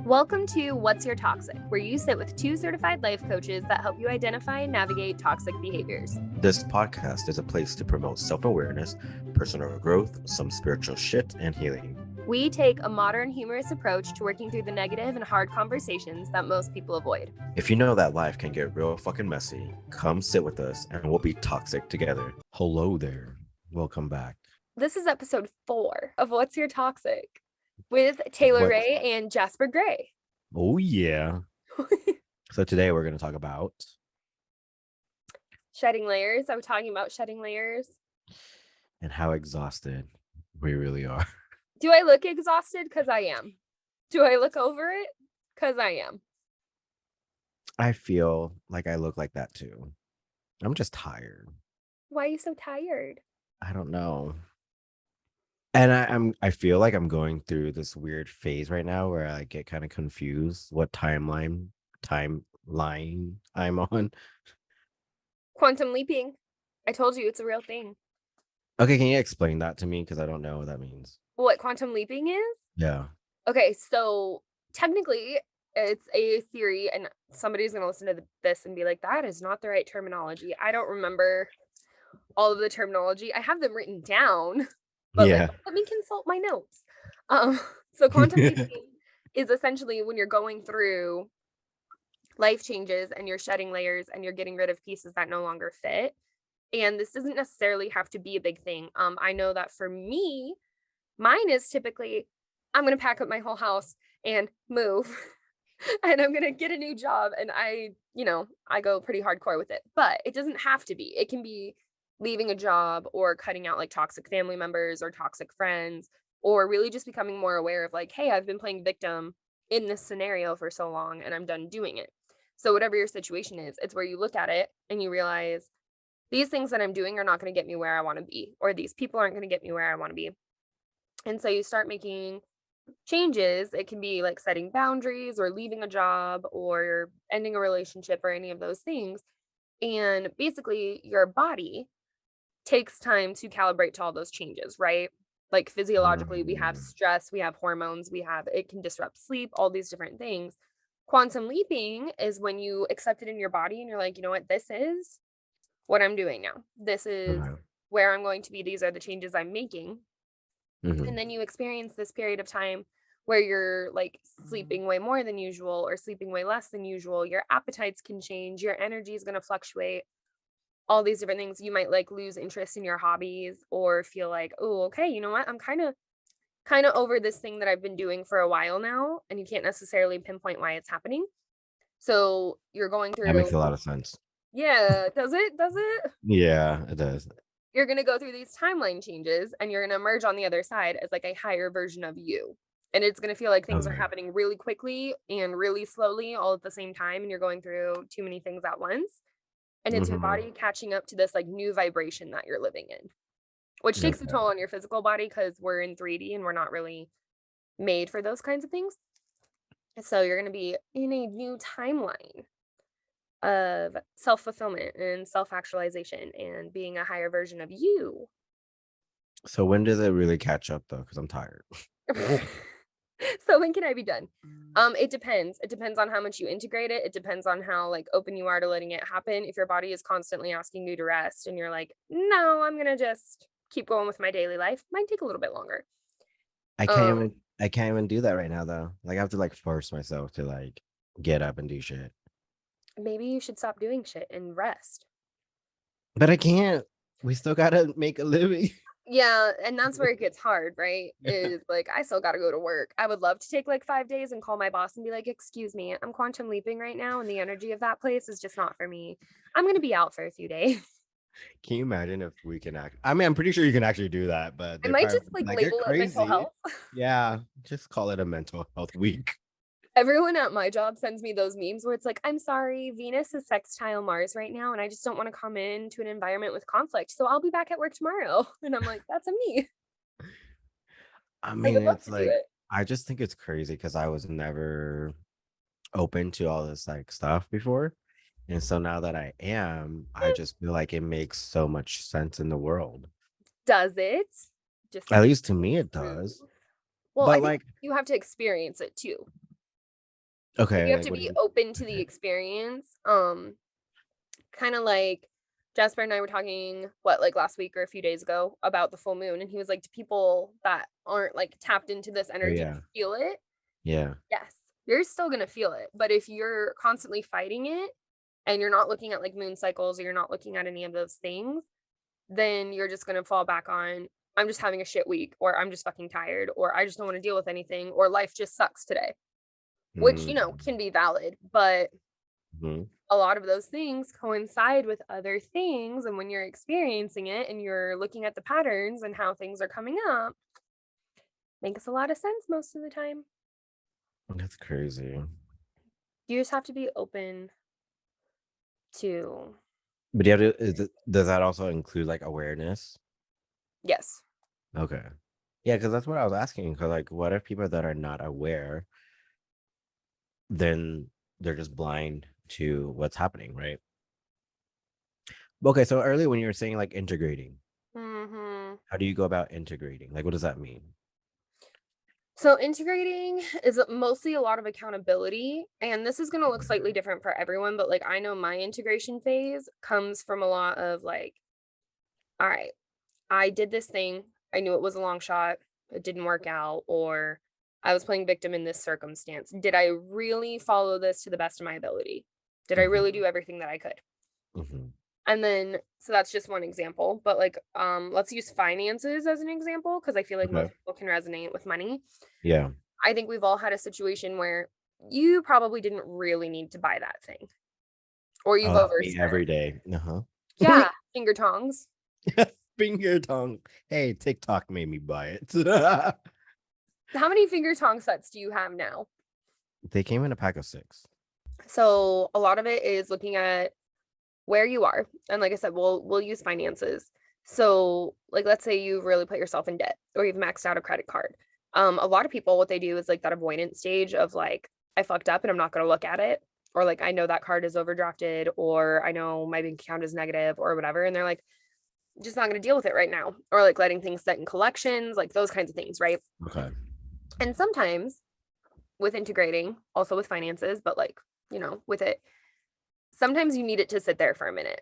Welcome to What's Your Toxic, where you sit with two certified life coaches that help you identify and navigate toxic behaviors. This podcast is a place to promote self-awareness, personal growth, some spiritual shit, and healing. We take a modern, humorous approach to working through the negative and hard conversations that most people avoid. If you know that life can get real fucking messy, come sit with us and we'll be toxic together. Hello there. Welcome back. This is episode 4 of What's Your Toxic with Taylor Rae and Jasper Grey. Oh, yeah. So today we're going to talk about shedding layers. I was talking about shedding layers. And how exhausted we really are. Do I look exhausted? Because I am. Do I look over it? Because I am. I feel like I look like that too. I'm just tired. Why are you so tired? I don't know. And I feel like I'm going through this weird phase right now where I get kind of confused what timeline I'm on. Quantum leaping. I told you it's a real thing. Okay, can you explain that to me? Because I don't know what that means. What quantum leaping is? Yeah. Okay, so technically it's a theory, and somebody's going to listen to this and be like, that is not the right terminology. I don't remember all of the terminology. I have them written down, but yeah. let me consult my notes. So quantum leaping is essentially when you're going through life changes and you're shedding layers and you're getting rid of pieces that no longer fit. And this doesn't necessarily have to be a big thing. I know that for me, mine is typically, I'm going to pack up my whole house and move and I'm going to get a new job. And I go pretty hardcore with it, but it doesn't have to be. It can be leaving a job or cutting out like toxic family members or toxic friends, or really just becoming more aware of like, hey, I've been playing victim in this scenario for so long and I'm done doing it. So whatever your situation is, it's where you look at it and you realize these things that I'm doing are not going to get me where I want to be, or these people aren't going to get me where I want to be. And so you start making changes. It can be like setting boundaries or leaving a job or ending a relationship or any of those things. And basically your body takes time to calibrate to all those changes, right? Like physiologically, we have stress, we have hormones, it can disrupt sleep, all these different things. Quantum leaping is when you accept it in your body and you're like, you know what, this is what I'm doing now. This is where I'm going to be. These are the changes I'm making. Mm-hmm. And then you experience this period of time where you're like sleeping way more than usual or sleeping way less than usual. Your appetites can change. Your energy is going to fluctuate. All these different things. You might like lose interest in your hobbies or feel like, oh, okay, you know what? I'm kind of over this thing that I've been doing for a while now, and you can't necessarily pinpoint why it's happening. So you're going through. That makes a lot of sense. Yeah. Does it? Does it? Yeah, it does. You're going to go through these timeline changes and you're going to emerge on the other side as like a higher version of you. And it's going to feel like things are happening really quickly and really slowly all at the same time. And you're going through too many things at once. And it's your body catching up to this like new vibration that you're living in, which takes a toll on your physical body because we're in 3D and we're not really made for those kinds of things. So you're going to be in a new timeline of self-fulfillment and self-actualization and being a higher version of you. So when does it really catch up though? Because I'm tired. So when can I be done? It depends. It depends on how much you integrate it. It depends on how like open you are to letting it happen. If your body is constantly asking you to rest and you're like, no, I'm gonna just keep going with my daily life, might take a little bit longer. I can't even do that right now though. Like I have to like force myself to like get up and do shit. Maybe you should stop doing shit and rest. But I can't. We still gotta make a living. Yeah, and that's where it gets hard, right? Is like, I still got to go to work. I would love to take like 5 days and call my boss and be like, excuse me, I'm quantum leaping right now. And the energy of that place is just not for me. I'm going to be out for a few days. Can you imagine if we can act? I mean, I'm pretty sure you can actually do that, but I might just like label it mental health. Yeah, just call it a mental health week. Everyone at my job sends me those memes where it's like, I'm sorry, Venus is sextile Mars right now, and I just don't want to come into an environment with conflict. So I'll be back at work tomorrow. And I'm like, that's a me. I mean, it's like, I just think it's crazy because I was never open to all this like stuff before. And so now that I am, I just feel like it makes so much sense in the world. Does it? Just at least to me, it does. Well, but I think you have to experience it too. Like, you Okay, have like to what do be you open to the experience. Kind of like Jasper and I were talking, like last week or a few days ago about the full moon, and he was like, to people that aren't like tapped into this Oh energy to yeah. feel it, Yeah. yes, you're still gonna feel it. But if you're constantly fighting it and you're not looking at like moon cycles or you're not looking at any of those things, then you're just gonna fall back on, I'm just having a shit week, or I'm just fucking tired, or I just don't want to deal with anything, or life just sucks today, which, Mm-hmm. can be valid. But Mm-hmm. a lot of those things coincide with other things. And when you're experiencing it and you're looking at the patterns and how things are coming up, makes a lot of sense most of the time. That's crazy. You just have to be open to, But do you have to, does that also include like awareness? yes. Okay. Yeah, because that's what I was asking. Because like, what if people that are not aware, then they're just blind to what's happening, right? Okay, so earlier when you were saying like integrating, Hmm. how do you go about integrating? Like, what does that mean? So integrating is mostly a lot of accountability, and this is going to look slightly different for everyone, but like I know my integration phase comes from a lot of like, all right, I did this thing. I knew it was a long shot. It didn't work out, or I was playing victim in this circumstance. Did I really follow this to the best of my ability? Did I Hmm. really do everything that I could? Hmm. And then, so that's just one example, but like, let's use finances as an example because I feel like Okay. most people can resonate with money. Yeah. I think we've all had a situation where you probably didn't really need to buy that thing, or you've Oh, that's me overspent. every day. Uh-huh. Yeah, finger tongs. Finger tongue. Hey, TikTok made me buy it. How many finger tong sets do you have now? They came in a pack of 6. So a lot of it is looking at where you are. And like I said, we'll use finances. So like let's say you've really put yourself in debt or you've maxed out a credit card. A lot of people what they do is like that avoidance stage of like, I fucked up and I'm not gonna look at it. Or like I know that card is overdrafted, or I know my bank account is negative or whatever. And they're like, just not gonna deal with it right now. Or like letting things set in collections, like those kinds of things, right? Okay. And sometimes with integrating, also with finances, but like, with it, sometimes you need it to sit there for a minute.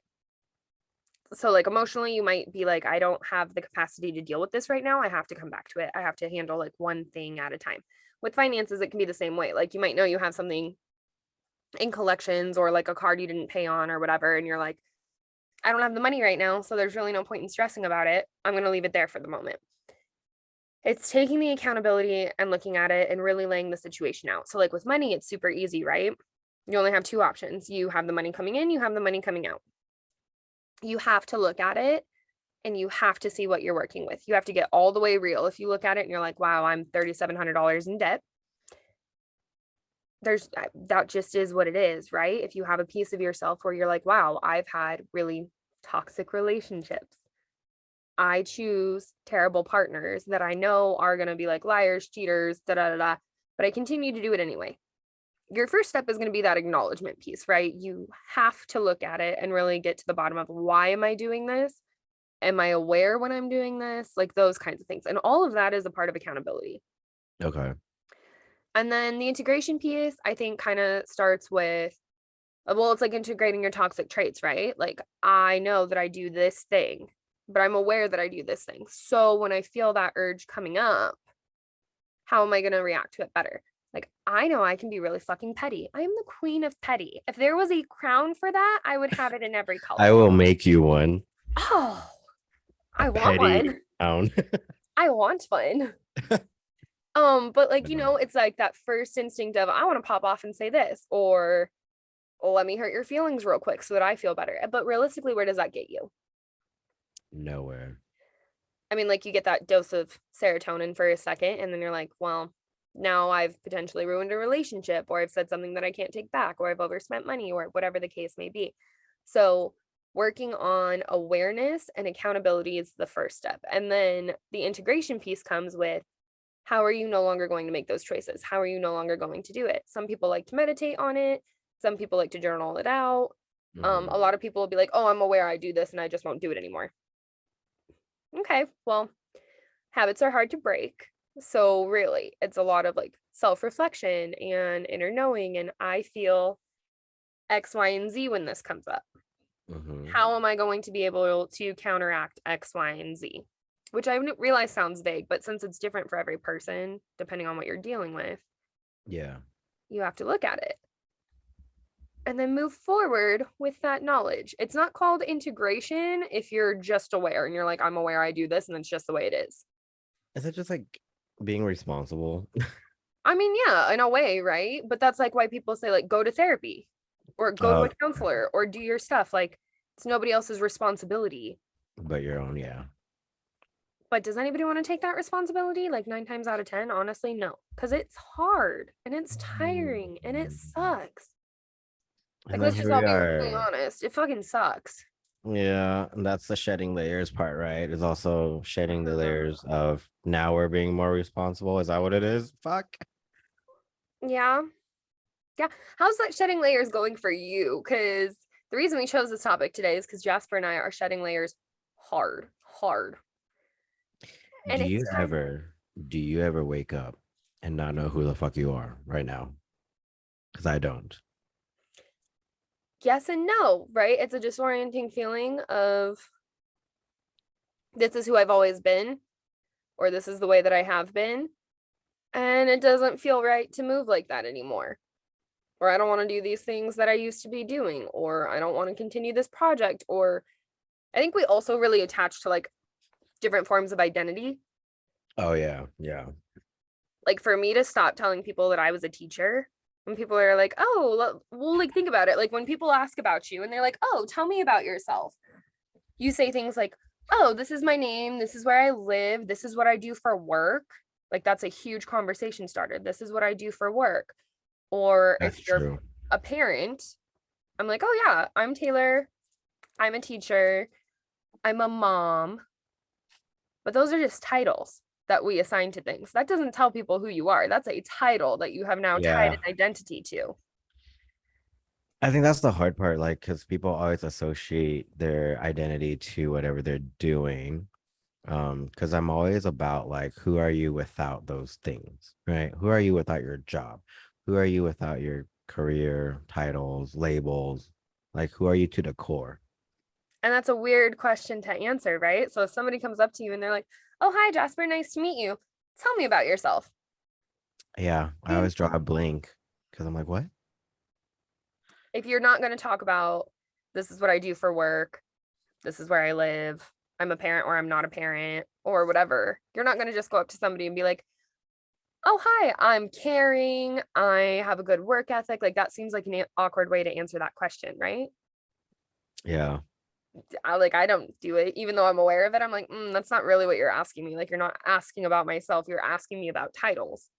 So like emotionally you might be like, I don't have the capacity to deal with this right now, I have to come back to it, I have to handle like one thing at a time. With finances it can be the same way. Like you might know you have something in collections or like a card you didn't pay on or whatever, and you're like, I don't have the money right now, so there's really no point in stressing about it, I'm going to leave it there for the moment. It's taking the accountability and looking at it and really laying the situation out. So like with money it's super easy, right? You only have two options. You have the money coming in, you have the money coming out. You have to look at it and you have to see what you're working with. You have to get all the way real. If you look at it and you're like, wow, I'm $3,700 in debt, that just is what it is, right? If you have a piece of yourself where you're like, wow, I've had really toxic relationships. I choose terrible partners that I know are going to be like liars, cheaters, da da da da, but I continue to do it anyway. Your first step is going to be that acknowledgement piece, right? You have to look at it and really get to the bottom of why am I doing this? Am I aware when I'm doing this? Like those kinds of things. And all of that is a part of accountability. Okay. And then the integration piece, I think, kind of starts with, well, it's like integrating your toxic traits, right? Like, I know that I do this thing, but I'm aware that I do this thing. So when I feel that urge coming up, how am I going to react to it better? Like, I know I can be really fucking petty. I am the queen of petty. If there was a crown for that, I would have it in every I color. will make you one. Oh, A I want petty one. town. I want one. But like, it's like that first instinct of I want to pop off and say this, or let me hurt your feelings real quick so that I feel better. But realistically, where does that get you? Nowhere. I mean, like you get that dose of serotonin for a second, and then you're like, well, now I've potentially ruined a relationship, or I've said something that I can't take back, or I've overspent money, or whatever the case may be. So working on awareness and accountability is the first step. And then the integration piece comes with, how are you no longer going to make those choices? How are you no longer going to do it? Some people like to meditate on it. Some people like to journal it out. A Hmm. lot of people will be like, oh, I'm aware I do this and I just won't do it anymore. Okay, well, habits are hard to break. So really, it's a lot of like self-reflection and inner knowing, and I feel X, Y, and Z when this comes up. Hmm. How am I going to be able to counteract X, Y, and Z? Which I realize sounds vague, but since it's different for every person, depending on what you're dealing with, Yeah. you have to look at it and then move forward with that knowledge. It's not called integration if you're just aware and you're like, I'm aware I do this, and it's just the way it is. Is it just like being responsible? I mean, yeah, in a way, right? But that's like why people say, like, go to therapy or go to a Okay. counselor or do your stuff. Like, it's nobody else's responsibility. But your own, yeah. But does anybody want to take that responsibility? Like, 9 times out of 10, honestly, no. Because it's hard and it's tiring and it sucks. And Like, then let's here just we all be really are. honest. It fucking sucks. Yeah, and that's the shedding layers part, right? Is also shedding the Uh, layers of now we're being more responsible. Is that what it is? Fuck. yeah. Yeah. How's that shedding layers going for you? Because the reason we chose this topic today is because Jasper and I are shedding layers hard, hard. And Do it's you time. ever do you ever wake up and not know who the fuck you are right now? Because I don't. Yes and no, right? It's a disorienting feeling of this is who I've always been, or this is the way that I have been. And it doesn't feel right to move like that anymore. Or I don't want to do these things that I used to be doing, or I don't want to continue this project. Or I think we also really attach to like different forms of identity. Oh yeah, yeah. Like for me to stop telling people that I was a teacher, when people are like, oh, well, like think about it. Like when people ask about you and they're like, oh, tell me about yourself, you say things like, oh, this is my name, this is where I live, this is what I do for work. Like that's a huge conversation starter. This is what I do for work. Or That's if you're true. a parent, I'm like, oh yeah, I'm Taylor, I'm a teacher, I'm a mom. But those are just titles that we assign to things. That doesn't tell people who you are. That's a title that you have now tied Yeah. an identity to. I think that's the hard part, like, because people always associate their identity to whatever they're doing. Because I'm always about like, who are you without those things, right? Who are you without your job? Who are you without your career, titles, labels? Like, who are you to the core? And that's a weird question to answer, right? So if somebody comes up to you and they're like, oh, hi, Jasper, nice to meet you. Tell me about yourself. Yeah, I always draw a blank because I'm like, what? If you're not going to talk about this is what I do for work, this is where I live, I'm a parent or I'm not a parent or whatever, you're not going to just go up to somebody and be like, oh, hi, I'm caring, I have a good work ethic. Like that seems like an awkward way to answer that question, right? Yeah. I don't do it, even though I'm aware of it. I'm like, that's not really what you're asking me. Like, you're not asking about myself. You're asking me about titles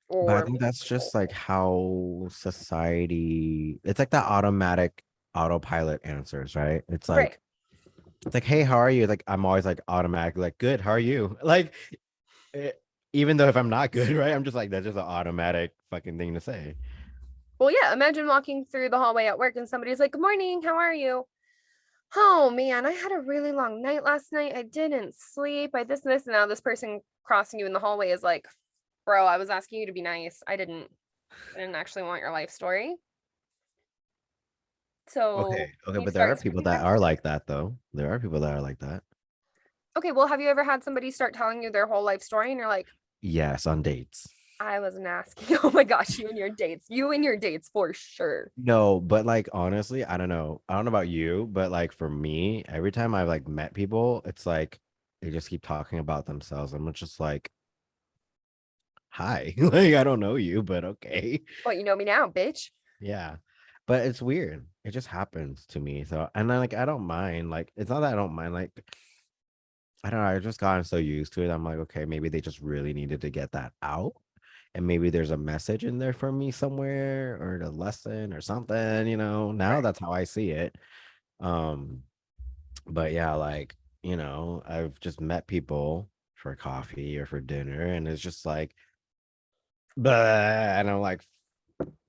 But I or think that's just like how society, it's like that automatic autopilot answers, right? right. It's like, hey, how are you? Like, I'm always like automatically like, good, how are you? Like, eh, even though if I'm not good, right? I'm just like, that's just an automatic fucking thing to say. Well, yeah. Imagine walking through the hallway at work and somebody's like, "Good morning. How are you?" Oh man, I had a really long night last night. I didn't sleep. I this and this. And now this person crossing you in the hallway is like, "Bro, I was asking you to be nice. I didn't actually want your life story." So Okay. Okay. you But there start are people stepping that back. are like that, though. There are people that are like that. Okay, well, have you ever had somebody start telling you their whole life story and you're like, Yes, on dates. I wasn't asking. Oh my gosh, you and your dates for sure. No, but like honestly, I don't know. I don't know about you, but like for me, every time I've like met people, it's like they just keep talking about themselves. I'm just like, hi. Like I don't know you, but okay. Well, you know me now, bitch. Yeah. But it's weird. It just happens to me. So and then like I don't mind. Like it's not that I don't mind. Like I don't know. I've just gotten so used to it. I'm like, okay, maybe they just really needed to get that out. And maybe there's a message in there for me somewhere or the lesson or something, Now Right. that's how I see it. Um, but yeah, like, I've just met people for coffee or for dinner, and it's just like, but and I'm like,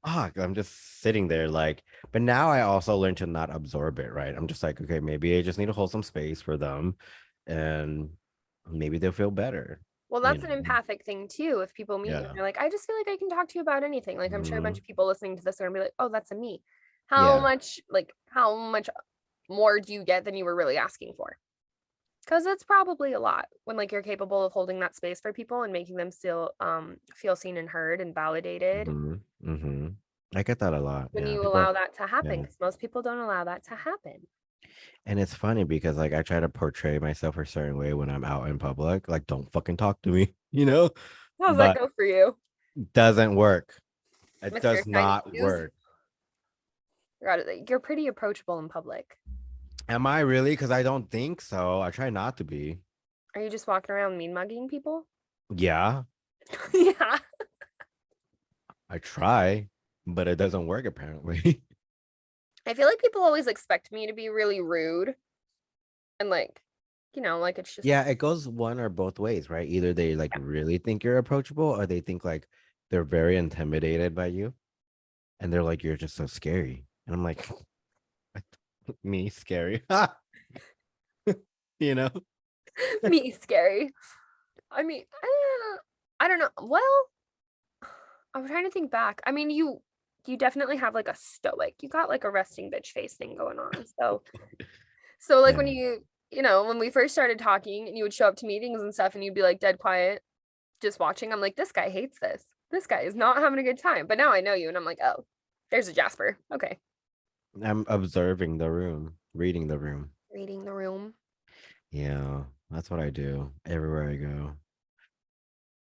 fuck, I'm just sitting there like, but now I also learn to not absorb it, right? I'm just like, okay, maybe I just need to hold some space for them and maybe they'll feel better. Well, you that's know? an empathic thing too. If people meet you and Yeah. they're like, I just feel like I can talk to you about anything. Like I'm sure a bunch Mhm. of people listening to this are gonna be like, oh, that's a me. Yeah. How much more do you get than you were really asking for? Because it's probably a lot when like you're capable of holding that space for people and making them still feel seen and heard and validated Mhm. Mhm. I get that a lot. when Yeah. you People allow that to happen. yeah. Because most people don't allow that to happen. And it's funny because like I try to portray myself a certain way when I'm out in public, like don't fucking talk to me, you know? How's that But go for you, doesn't work. It Mr. does Shiny not Shoes? work. You're pretty approachable in public. Am I really? Because I don't think so. I try not to be. Are you just walking around mean mugging people? Yeah, Yeah. I try, but it doesn't work apparently. I feel like people always expect me to be really rude and like it's just Yeah, it goes one or both ways, right? Either they like really think you're approachable or they think like they're very intimidated by you and they're like, you're just so scary. And I'm like, me scary, you know? me scary. I mean, I don't know. Well, I'm trying to think back. I mean, you definitely have like a stoic. You got like a resting bitch face thing going on. So like Yeah. when when we first started talking and you would show up to meetings and stuff and you'd be like dead quiet, just watching, I'm like, this guy hates this. This guy is not having a good time. But now I know you and I'm like, oh, there's a Jasper. Okay. I'm observing the room, reading the room. Reading the room. Yeah, that's what I do everywhere I go.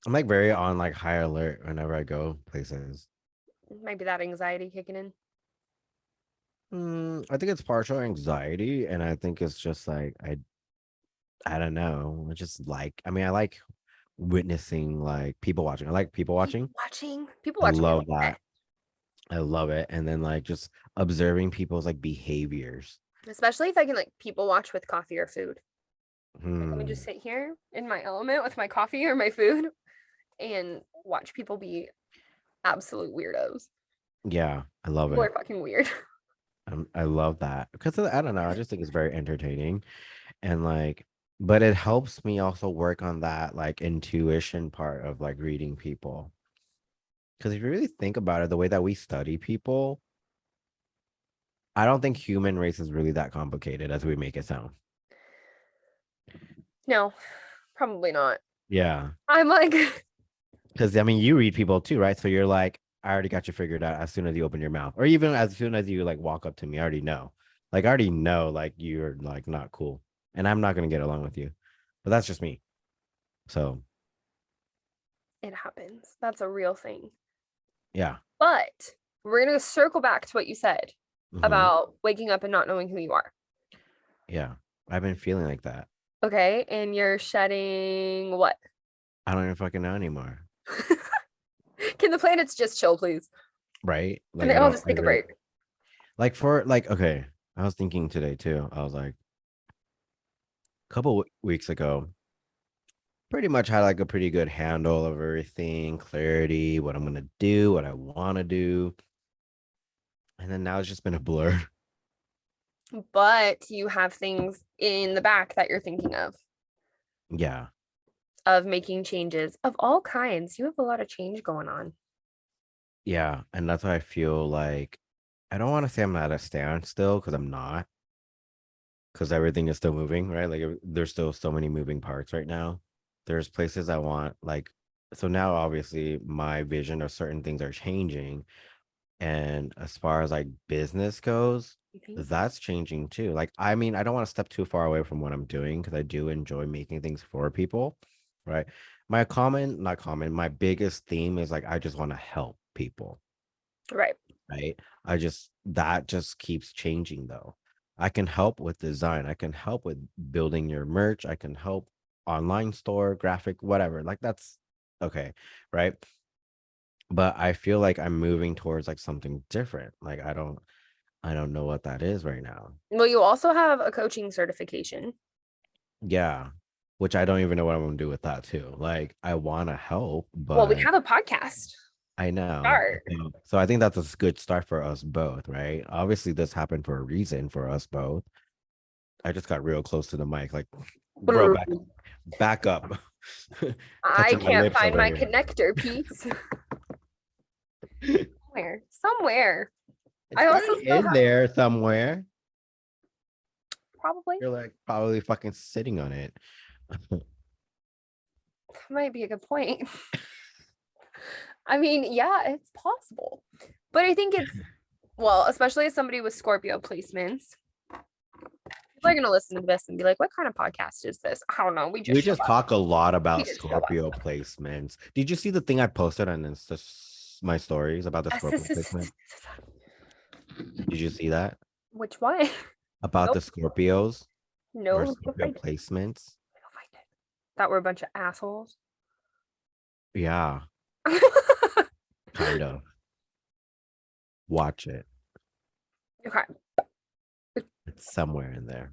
I'm like very on like high alert whenever I go places. Might be that anxiety kicking in. I think it's partial anxiety, and I think it's just like I don't know. I just like I mean I like witnessing like people watching. I like people People watching. watching. People I watching is love the best. that. I love it. And then like just observing people's like behaviors. Especially if I can like people watch with coffee or food. Like let me just Hmm. sit here in my element with my coffee or my food and watch people be absolute weirdos. Yeah, I love People it. are fucking weird. I love that because I don't know. I just think it's very entertaining. And like but it helps me also work on that like intuition part of like reading people because if you really think about it the way that we study people I don't think human race is really that complicated as we make it sound. No, probably not. Yeah, I'm like, because I mean you read people too, right? So you're like I already got you figured out as soon as you open your mouth or even as soon as you like walk up to me I already know like you're like not cool and I'm not going to get along with you but that's just me so it happens. That's a real thing. yeah. But we're going to circle back to what you said Hmm. about waking up and not knowing who you are. Yeah, I've been feeling like that. Okay. And you're shedding what? I don't even fucking know anymore. Can the planets just chill, please? Right? Can Like they I all don't just I take a really break? like for like okay. I was thinking today too. I was like a couple weeks ago, pretty much had like a pretty good handle of everything, clarity, what I'm gonna do, what I want to do, and then now it's just been a blur. But you have things in the back that you're thinking Yeah, of making changes of all kinds. You have a lot of change going on. yeah, and that's why I feel like I don't want to say I'm at a standstill because I'm not, because everything is still moving, right? Like there's still so many moving parts right now. There's places I want, like, so now obviously my vision of certain things are changing. And as far as like business goes, Mhm. that's changing too. Like, I mean, I don't want to step too far away from what I'm doing because I do enjoy making things for people, right? Not common, my biggest theme is like, I just want to help people, Right. right? That just keeps changing though. I can help with design. I can help with building your merch. I can help online store, graphic, whatever. Like that's okay, right? But I feel like I'm moving towards like something different. Like I don't know what that is right now. Well, you also have a coaching certification. Yeah. Which I don't even know what I'm gonna do with that too. Like I want to help, Well, we but have a podcast. I know. Start. So I think that's a good start for us both, right? Obviously, this happened for a reason for us both. I just got real close to the mic, like, bro, back up. I Touching my can't lips find over my here. connector piece. Somewhere. It's I also probably still in have there somewhere. probably You're like probably fucking sitting on it. might be a good point. I mean, yeah, it's possible. But I think it's well, especially as somebody with Scorpio placements, people are gonna listen to this and be like, what kind of podcast is this? I don't know. We just We show just up. talk a lot We about just show up. Scorpio placements. Did you see the thing I posted on my stories about the Scorpio placement? Did you see that? Which one? About Nope. the Scorpios No, or let me go Scorpio find it. placements? Let me go find it. That were a bunch of assholes. Yeah, kind of. Watch it. Okay. It's somewhere in there.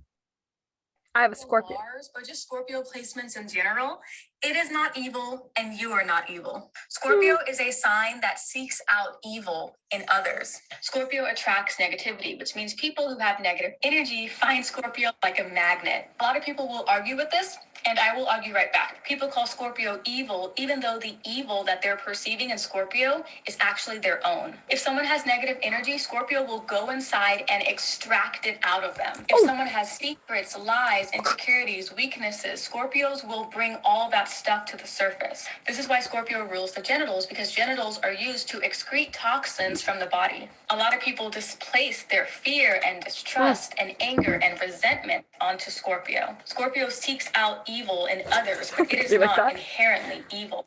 I have a Scorpio. Mars, but just Scorpio placements in general, it is not evil and you are not evil. Scorpio is a sign that seeks out evil in others. Scorpio attracts negativity, which means people who have negative energy find Scorpio like a magnet. A lot of people will argue with this, and I will argue right back. People call Scorpio evil, even though the evil that they're perceiving in Scorpio is actually their own. If someone has negative energy, Scorpio will go inside and extract it out of them. If someone has secrets, lies, insecurities, weaknesses, Scorpios will bring all that stuff to the surface. This is why Scorpio rules the genitals, because genitals are used to excrete toxins from the body. A lot of people displace their fear and distrust and anger and resentment onto Scorpio. Scorpio seeks out evil in others, but it is You like not that? inherently evil.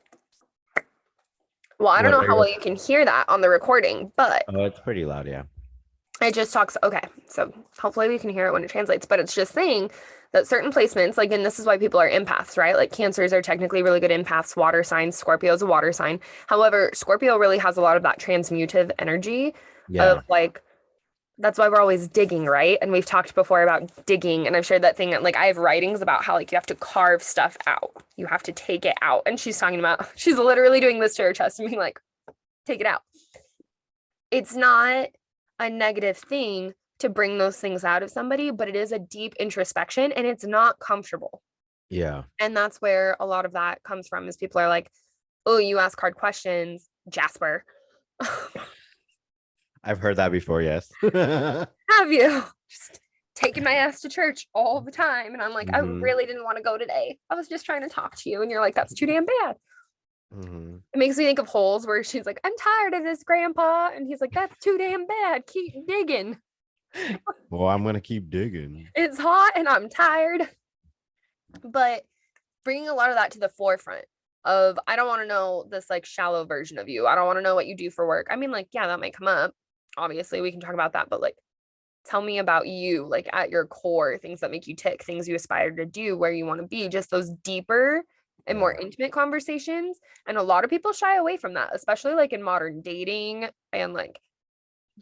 Well, I don't know What are how well your- you can hear that on the recording, but Oh, it's pretty loud, yeah. it just talks. Okay, so hopefully we can hear it when it translates, but it's just saying that certain placements, like, and this is why people are empaths, right? Like, Cancers are technically really good empaths, water signs. Scorpio is a water sign. However, Scorpio really has a lot of that transmutive energy of Yeah. like, that's why we're always digging, right? And we've talked before about digging, and I've shared that thing. Like, I have writings about how like you have to carve stuff out, you have to take it out, and she's talking about she's literally doing this to her chest and being like, take it out. It's not a negative thing to bring those things out of somebody, but it is a deep introspection and it's not comfortable. Yeah. And that's where a lot of that comes from is people are like, oh, you ask hard questions, Jasper. I've heard that before, yes. Have you? Just taking my ass to church all the time. And I'm like, I Mhm. really didn't want to go today. I was just trying to talk to you. And you're like, that's too damn bad. Mhm. It makes me think of Holes where she's like, I'm tired of this, Grandpa. And he's like, that's too damn bad. Keep digging. Well, I'm gonna keep digging. It's hot and I'm tired. But bringing a lot of that to the forefront of, I don't want to know this like shallow version of you. I don't want to know what you do for work. I mean, like, yeah, that might come up. Obviously, we can talk about that, but like, tell me about you, like at your core, things that make you tick, things you aspire to do, where you want to be, just those deeper and more intimate conversations. And a lot of people shy away from that, especially like in modern dating and like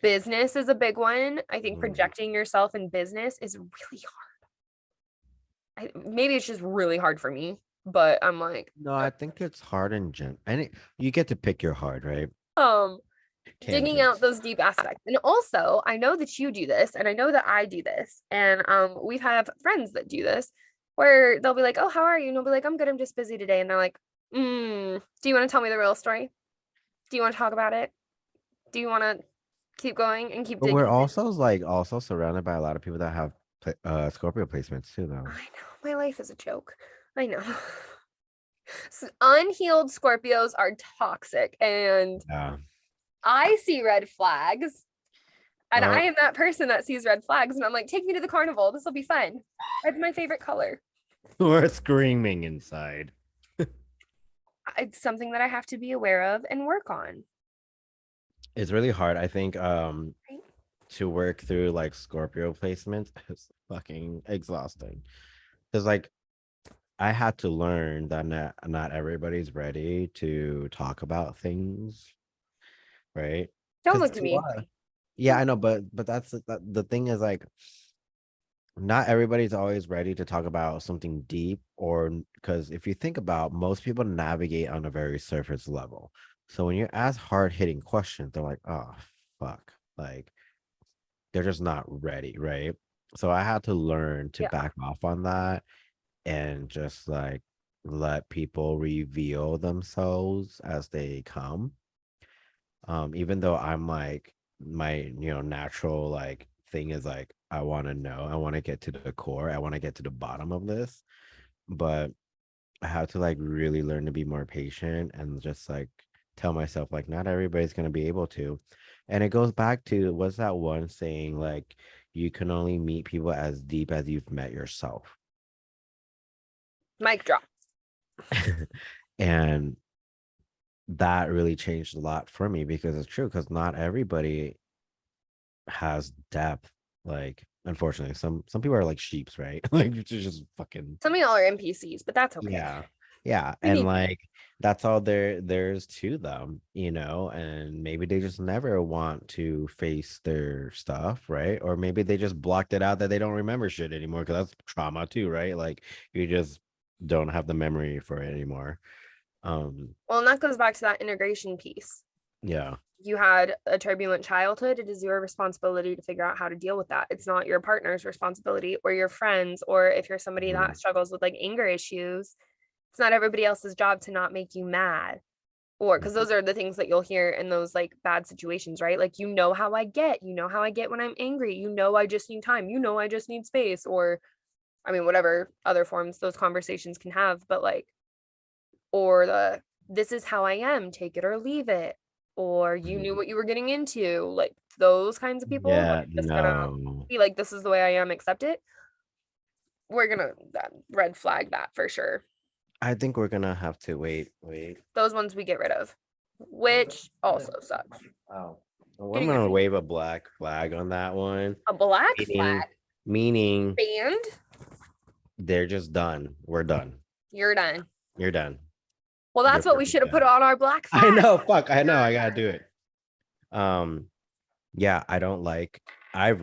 business is a big one. I think projecting yourself in business is really hard. Maybe it's just really hard for me, but I'm like, No, I think it's hard in gen. And you get to pick your hard, right? digging out Tangents. those deep aspects. And also, I know that you do this, and I know that I do this, and we've had friends that do this, where they'll be like, "Oh, how are you?" And they'll be like, "I'm good. I'm just busy today." And they're like, "Do you want to tell me the real story? Do you want to talk about it? Do you want to keep going and keep But we're digging?" also surrounded by a lot of people that have Scorpio placements too, though. I know my life is a joke. I know. Unhealed Scorpios are toxic, and Yeah. I see red flags. And I Uh, am that person that sees red flags and I'm like, take me to the carnival. This will be fun. Red's my favorite color. we're screaming inside. It's something that I have to be aware of and work on. It's really hard, I think, to work through like Scorpio placements is fucking exhausting. Because like I had to learn that not everybody's ready to talk about things, right? Don't Because look at me. yeah, I know, but that's the thing is like not everybody's always ready to talk about something deep, or because if you think about, most people navigate on a very surface level. So when you ask hard-hitting questions, they're like, oh fuck, like they're just not ready, right? So I had to learn to Yeah. back off on that and just like let people reveal themselves as they come. Even though I'm like my natural like thing is like I want to know, I want to get to the core, I want to get to the bottom of this, but I have to like really learn to be more patient and just like tell myself like not everybody's gonna be able to. And it goes back to what's that one saying like you can only meet people as deep as you've met yourself. Mic drop. And that really changed a lot for me because it's true because not everybody has depth. Like unfortunately, some people are like sheeps, right? Like it's just fucking Some of y'all are NPCs, but that's okay. yeah. Yeah. We And need like that's all there's to them, and maybe they just never want to face their stuff, right? Or maybe they just blocked it out that they don't remember shit anymore because that's trauma too, right? Like you just don't have the memory for it anymore. Well, and that goes back to that integration piece. Yeah. You had a turbulent childhood. It is your responsibility to figure out how to deal with that. It's not your partner's responsibility or your friends, or if you're somebody Mhm. that struggles with like anger issues, it's not everybody else's job to not make you mad. Or because those are the things that you'll hear in those like bad situations, right? Like, how I get, how I get when I'm angry, I just need time, I just need space, or I mean, whatever other forms those conversations can have, but like, or this is how I am, take it or leave it, or you knew Mhm. what you were getting into, like those kinds of people, Yeah, we're just gonna no. be like, this is the way I am, accept it. We're gonna red flag that for sure. I think we're gonna have to wait. Those ones we get rid of, which also sucks. Oh. Well, I'm Getting rid gonna of wave a black flag on that one. a black Meaning flag meaning band. they're just done. We're done. You're done. You're done. Well, You're that's what we perfect should have done. put on our black I flag. know, fuck, I know, I gotta do it. Um, yeah, I don't like I've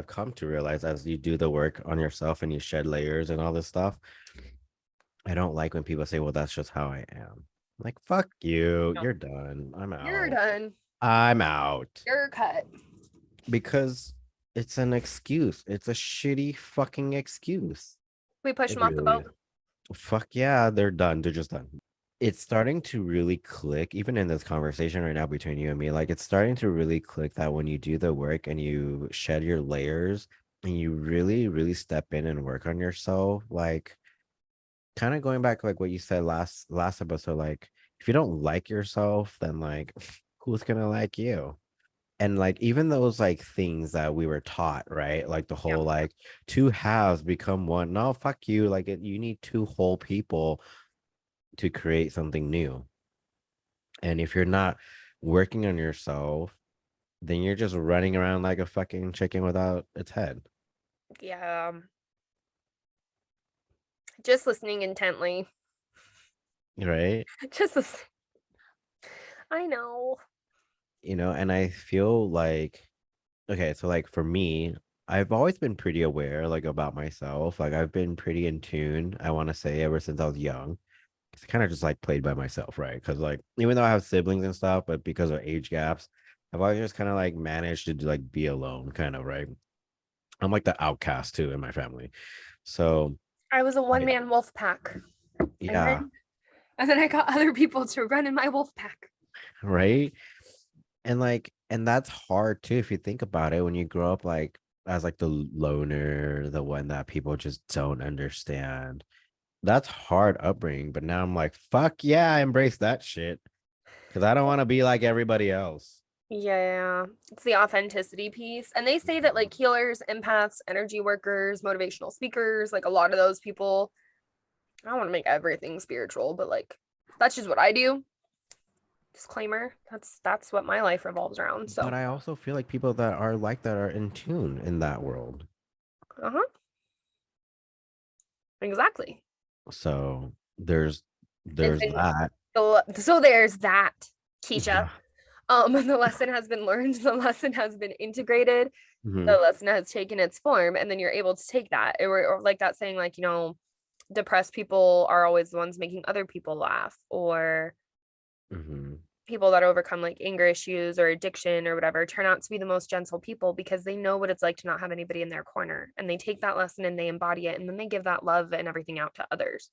come to realize as you do the work on yourself and you shed layers and all this stuff, I don't like when people say, well, that's just how I am. Like, fuck you, No, you're done. I'm you're out. done. I'm out. You're cut. Because it's an excuse. It's a shitty fucking excuse. We push It them off the really boat. is. Fuck yeah, they're done. They're just done. It's starting to really click, even in this conversation right now between you and me. Like, it's starting to really click that when you do the work and you shed your layers and you really, really step in and work on yourself, like, kind of going back, like what you said last episode, like, if you don't like yourself, then like, who's gonna like you? And like even those like things that we were taught, right? Like the Yeah. whole like two halves become one. No, fuck you. Like you need two whole people to create something new. And if you're not working on yourself, then you're just running around like a fucking chicken without its head. Yeah. Just listening intently. Right? Just listening. I know. And I feel like okay, so like for me, I've always been pretty aware like about myself. Like I've been pretty in tune, I want to say, ever since I was young. It's kind of just like played by myself, right? Because like even though I have siblings and stuff, but because of age gaps, I've always just kind of like managed to like be alone, kind of, right? I'm like the outcast too in my family. So I was a I, one-man wolf pack. And yeah, then I got other people to run in my wolf pack. right. And that's hard too if you think about it when you grow up like as like the loner, the one that people just don't understand. That's hard upbringing. But now I'm like, fuck yeah, I embrace that shit because I don't want to be like everybody else. Yeah, it's the authenticity piece. And they say that like healers, empaths, energy workers, motivational speakers, like a lot of those people, I don't want to make everything spiritual, but like that's just what I do. Disclaimer, that's what my life revolves around. So, But I also feel like people that are like that are in tune in that world. uh-huh. Exactly. So there's It's there's been that. so there's that, Keisha. Yeah. The lesson has been learned, the lesson has been integrated, the Mhm. lesson has taken its form, and then you're able to take that. Or like that saying, like, depressed people are always the ones making other people laugh, or Mhm. people that overcome like anger issues or addiction or whatever turn out to be the most gentle people because they know what it's like to not have anybody in their corner, and they take that lesson and they embody it, and then they give that love and everything out to others.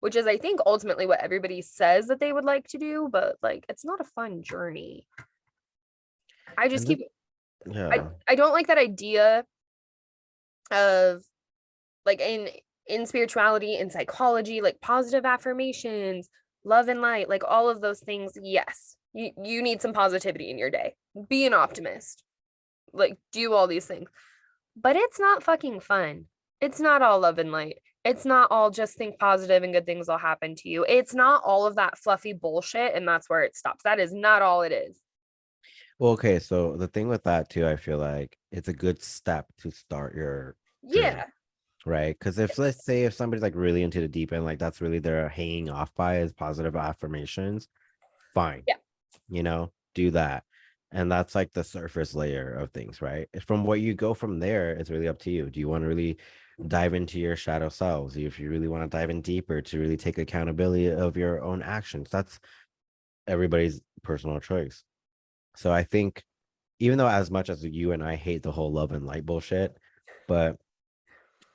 which is, I think, ultimately what everybody says that they would like to do, but like, it's not a fun journey. I just keep, I don't like that idea of like in spirituality, in psychology, like positive affirmations, love and light, like all of those things. Yes, you need some positivity in your day. Be an optimist. Like, do all these things. But it's not fucking fun. It's not all love and light. It's not all just think positive and good things will happen to you. It's not all of that fluffy bullshit, and that's where it stops. That is not all it is. Well, okay, so the thing with that too, I feel like it's a good step to start your journey, right? Because if, let's say, if somebody's like really into the deep end, like that's really they're hanging off by is positive affirmations, fine. Yeah. You know, do that. And that's like the surface layer of things, right? From what you go from there, it's really up to you. Do you want to really dive into your shadow selves? If you really want to dive in deeper to really take accountability of your own actions, that's everybody's personal choice. So I think, even though as much as you and I hate the whole love and light bullshit, but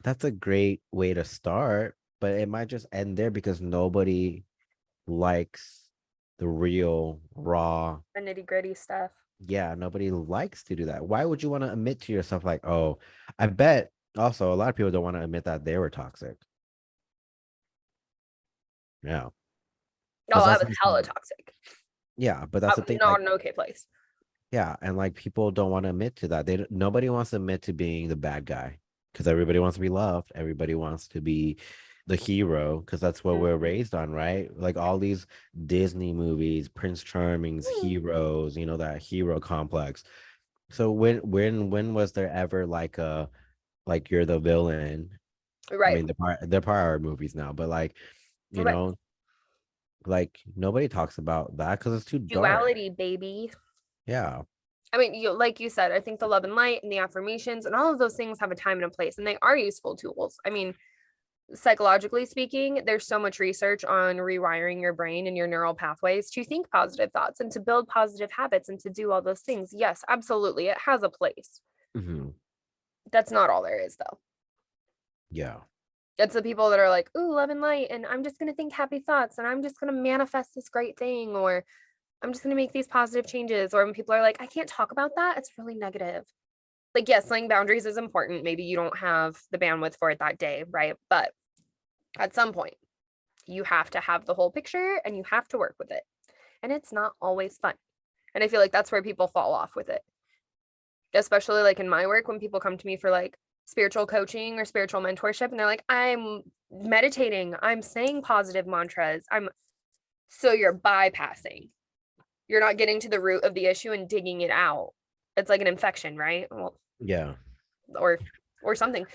that's a great way to start. But it might just end there because nobody likes the real raw, the nitty gritty stuff. Yeah, nobody likes to do that. Why would you want to admit to yourself like, oh, I bet also a lot of people don't want to admit that they were toxic. Yeah. Oh, I was hella toxic. Yeah, but that's the thing. Not Like, an okay place. yeah, and like people don't want to admit to that. Nobody wants to admit to being the bad guy because everybody wants to be loved. Everybody wants to be the hero because that's what we're raised on, right? Like all these Disney movies, Prince Charming's heroes, that hero complex. So when was there ever like a like you're the villain? Right. I mean, they're part of our movies now, but like, like nobody talks about that because it's too duality, dark. baby. Yeah. I mean, like you said, I think the love and light and the affirmations and all of those things have a time and a place, and they are useful tools. I mean, psychologically speaking, there's so much research on rewiring your brain and your neural pathways to think positive thoughts and to build positive habits and to do all those things. Yes, absolutely. It has a place. Mm-hmm. That's not all there is, though. Yeah. It's the people that are like, ooh, love and light, and I'm just going to think happy thoughts, and I'm just going to manifest this great thing, or I'm just going to make these positive changes. Or when people are like, I can't talk about that, it's really negative. Like, yes, setting boundaries is important. Maybe you don't have the bandwidth for it that day, right? But at some point, you have to have the whole picture and you have to work with it. And it's not always fun. And I feel like that's where people fall off with it. Especially like in my work, when people come to me for like spiritual coaching or spiritual mentorship, and they're like, I'm meditating, I'm saying positive mantras. So you're bypassing. You're not getting to the root of the issue and digging it out. It's like an infection, right? Well, yeah. Or something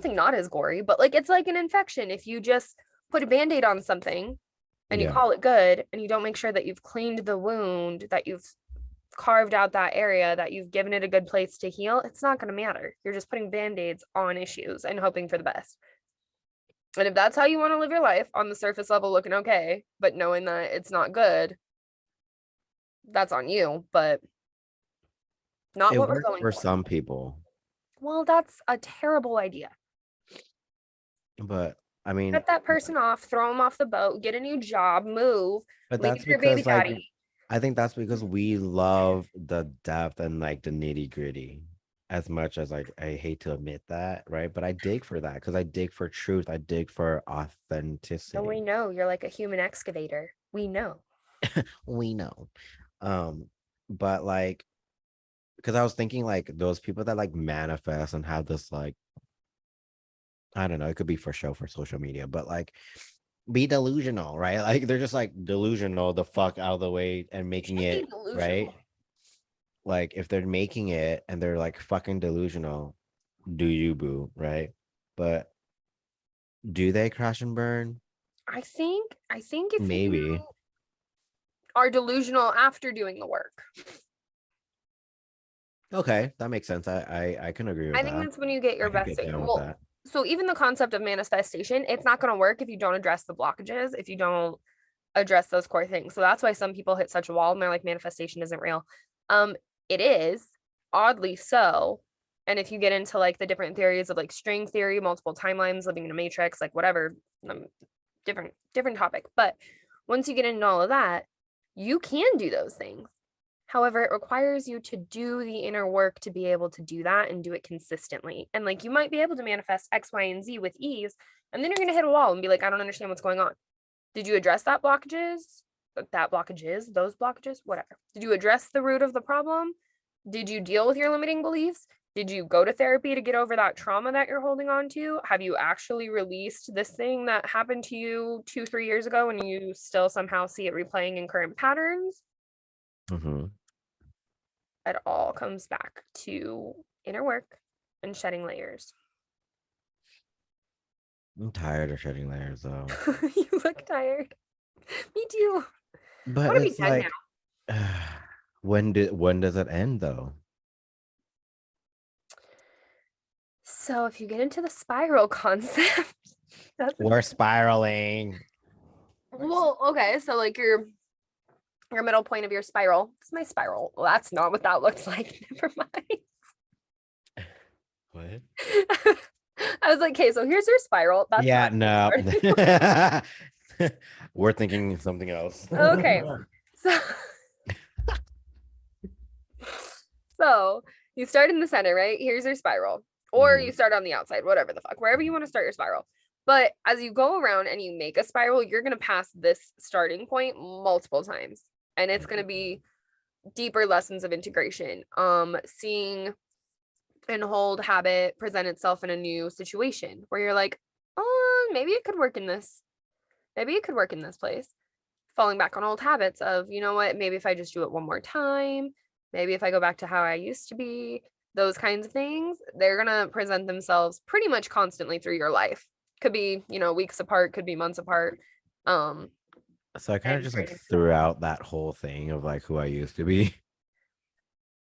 not as gory, but like it's like an infection. If you just put a band-aid on something and you call it good and you don't make sure that you've cleaned the wound, that you've carved out that area, that you've given it a good place to heal, it's not going to matter. You're just putting band-aids on issues and hoping for the best. And if that's how you want to live your life, on the surface level looking okay, but knowing that it's not good, that's on you. But not what we're going for some people. Well, that's a terrible idea. But I mean, cut that person off, throw them off the boat, get a new job, move. but leave that's your baby because like daddy. I think that's because we love the depth and like the nitty gritty as much as like I hate to admit that, right? But I dig for that because I dig for truth. I dig for authenticity. So we know you're like a human excavator. We know. We know. But like, because I was thinking like those people that like manifest and have this like, I don't know, it could be for show for social media, but like be delusional, right? Like they're just like delusional the fuck out of the way and making it right. Like if they're making it and they're like fucking delusional, do you, boo, right? But do they crash and burn? I think if Maybe you are delusional after doing the work. Okay, that makes sense. I can agree with that. I think that's when you get your best. Well, so even the concept of manifestation, it's not going to work if you don't address the blockages, if you don't address those core things. So that's why some people hit such a wall and they're like, manifestation isn't real. It is, oddly so. And if you get into like the different theories of like string theory, multiple timelines, living in a matrix, like whatever, different topic. But once you get into all of that, you can do those things. However, it requires you to do the inner work to be able to do that and do it consistently. And like you might be able to manifest X, Y, and Z with ease, and then you're going to hit a wall and be like, I don't understand what's going on. Did you address those blockages, whatever? Did you address the root of the problem? Did you deal with your limiting beliefs? Did you go to therapy to get over that trauma that you're holding on to? Have you actually released this thing that happened to you 2-3 years ago and you still somehow see it replaying in current patterns? Mm-hmm. It all comes back to inner work and shedding layers. I'm tired of shedding layers though. You look tired. Me too. But I want to be it's done like, now. when does it end though? So if you get into the spiral concept, We're spiraling. well, okay. So like your middle point of your spiral. It's my spiral. Well, that's not what that looks like. Never mind. What? I was like, okay, so here's your spiral. That's yeah, no. We're thinking something else. Okay. So you start in the center, right? Here's your spiral. Or you start on the outside, whatever the fuck, wherever you want to start your spiral. But as you go around and you make a spiral, you're going to pass this starting point multiple times. And it's going to be deeper lessons of integration. Seeing an old habit present itself in a new situation where you're like, oh, maybe it could work in this. Maybe it could work in this place. Falling back on old habits of, you know what, maybe if I just do it one more time, maybe if I go back to how I used to be, those kinds of things, they're going to present themselves pretty much constantly through your life. Could be, weeks apart, could be months apart. So I kind of just like threw out that whole thing of like who I used to be.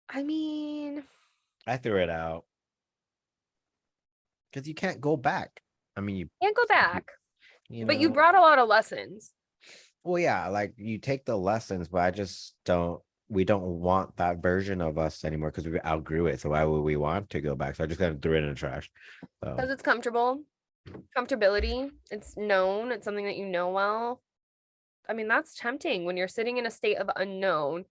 I mean, I threw it out because you can't go back. I mean, you can't go back, but you know? brought a lot of lessons. Well, yeah, like you take the lessons, but I just we don't want that version of us anymore because we outgrew it. So why would we want to go back? So I just kind of threw it in the trash. Because it's comfortable. Comfortability. It's known. It's something that you know well. I mean, that's tempting when you're sitting in a state of unknown.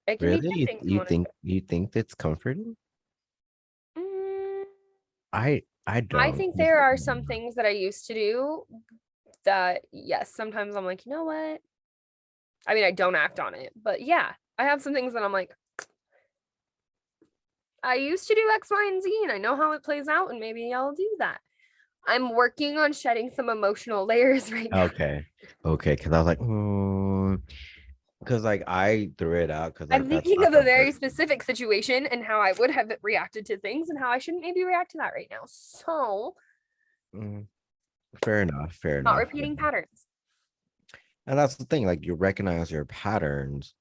It can be tempting. You think that's comforting? Mm, I don't. I think there are some things that I used to do that, yes, sometimes I'm like, you know what? I mean, I don't act on it, but yeah, I have some things that I'm like, I used to do X, Y, and Z, and I know how it plays out, and maybe I'll do that. I'm working on shedding some emotional layers right now. Okay. Because I was like, because like I threw it out because I'm thinking of a very specific situation and how I would have reacted to things and how I shouldn't maybe react to that right now. So fair enough. Not repeating patterns. And that's the thing, like you recognize your patterns.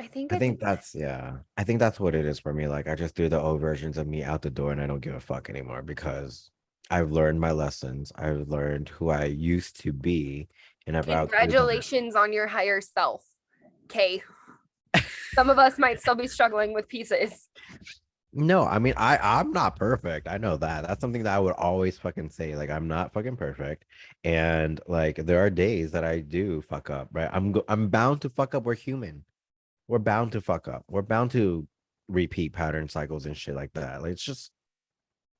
I think that's I think that's what it is for me. Like I just do the old versions of me out the door and I don't give a fuck anymore because I've learned my lessons. I've learned who I used to be. And congratulations on your higher self. Okay. Some of us might still be struggling with pieces. No, I mean I'm not perfect. I know that. That's something that I would always fucking say. Like I'm not fucking perfect. And like there are days that I do fuck up, right? I'm bound to fuck up. We're human. We're bound to fuck up. We're bound to repeat pattern cycles and shit like that. Like it's just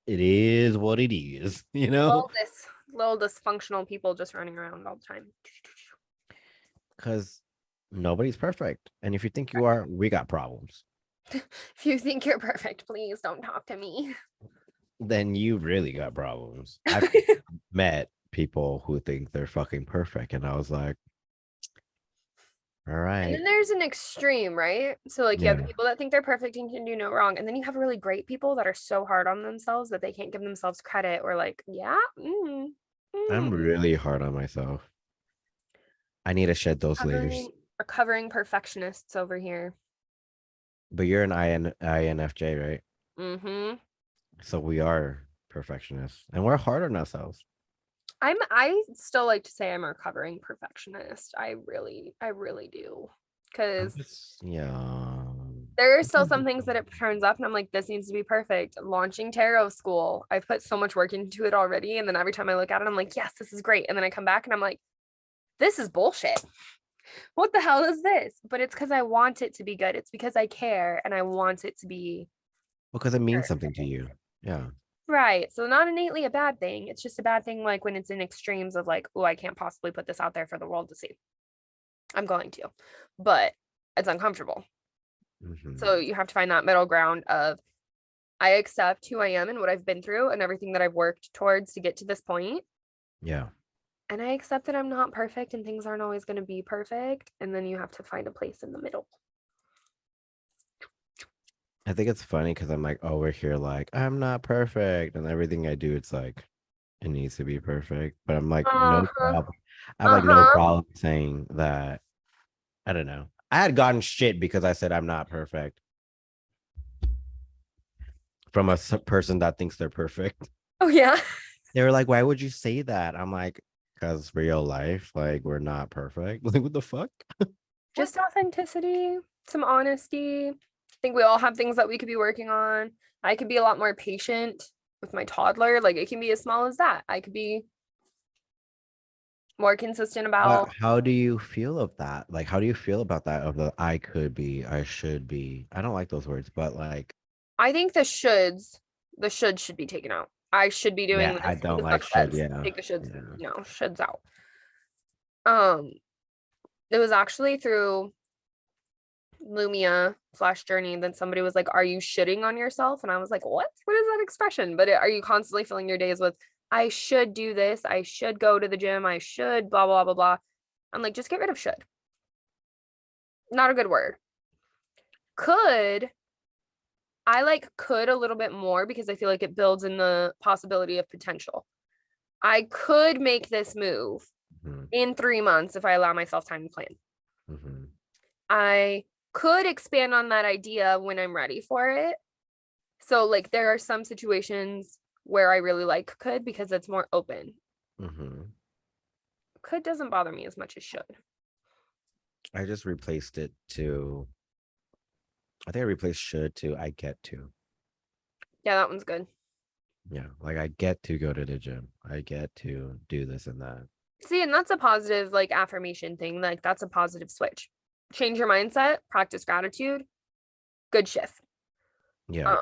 it is what it is, you know? Little dysfunctional people just running around all the time. Because nobody's perfect. And if you think you are, we got problems. If you think you're perfect, please don't talk to me. Then you really got problems. I've met people who think they're fucking perfect. And I was like, all right. And then there's an extreme, right? So like you have the people that think they're perfect and can do no wrong. And then you have really great people that are so hard on themselves that they can't give themselves credit or like, I'm really hard on myself. I need to shed those layers. Recovering perfectionists over here. But you're an INFJ, right? Mm-hmm. So we are perfectionists and we're hard on ourselves. I still like to say I'm a recovering perfectionist. I really do. Because There are still some things that it turns up and I'm like, this needs to be perfect. Launching tarot school. I've put so much work into it already. And then every time I look at it, I'm like, yes, this is great. And then I come back and I'm like, this is bullshit. What the hell is this? But it's because I want it to be good. It's because I care and I want it to be Because it means something perfect. to you. Yeah. Right. So not innately a bad thing. It's just a bad thing like when it's in extremes of like, oh, I can't possibly put this out there for the world to see. I'm going to, but it's uncomfortable. So you have to find that middle ground of I accept who I am and what I've been through and everything that I've worked towards to get to this point. Yeah. And I accept that I'm not perfect and things aren't always going to be perfect. And then you have to find a place in the middle. I think it's funny because I'm like over here, like, I'm not perfect. And everything I do, it's like, it needs to be perfect. But I'm like, no problem. I have like no problem saying that. I don't know. I had gotten shit because I said I'm not perfect from a person that thinks they're perfect. Oh, yeah. They were like, why would you say that? I'm like, because real life, like, we're not perfect. Like, what the fuck? Just authenticity, some honesty. I think we all have things that we could be working on. I could be a lot more patient with my toddler. Like it can be as small as that. I could be more consistent about. How do you feel of that? Like, how do you feel about that? Of the I could be, I should be. I don't like those words, but like, I think the should be taken out. I should be doing yeah, this. I Who don't the like fuck should. says? Yeah, Take the shoulds. yeah. No, shoulds out. It was actually through Lumia Flash Journey that somebody was like, "Are you shitting on yourself?" And I was like, "What? What is that expression?" But are you constantly filling your days with, "I should do this. I should go to the gym. I should blah blah blah blah." I'm like, just get rid of should. Not a good word. Could I like could a little bit more because I feel like it builds in the possibility of potential. I could make this move in 3 months if I allow myself time to plan. I could expand on that idea when I'm ready for it. So like there are some situations where I really like could because it's more open. Could doesn't bother me as much as should. I just replaced it to, I think I replaced should to I get to. Yeah, that one's good. Yeah, like I get to go to the gym. I get to do this and that. See, and that's a positive like affirmation thing. Like that's a positive switch. Change your mindset, practice gratitude. Good shift. Yeah.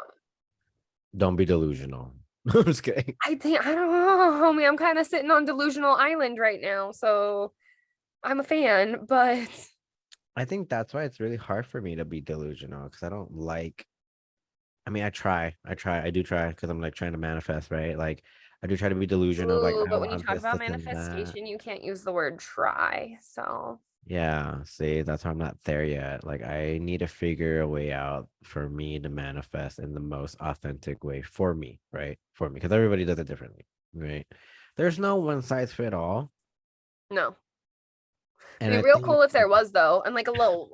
Don't be delusional. I'm just kidding. I think I don't know, homie. I'm kind of sitting on delusional island right now, so I'm a fan, but I think that's why it's really hard for me to be delusional because I don't like. I mean, I do try because I'm like trying to manifest, right? Like, I do try to be delusional. Like, ooh, I but when you want talk this, about this, and that. manifestation, you can't use the word try. So Yeah, see, that's why I'm not there yet. Like, I need to figure a way out for me to manifest in the most authentic way for me, right? For me, because everybody does it differently, right? There's no one size fit all. no. And Be I real think cool if there was though, and like a little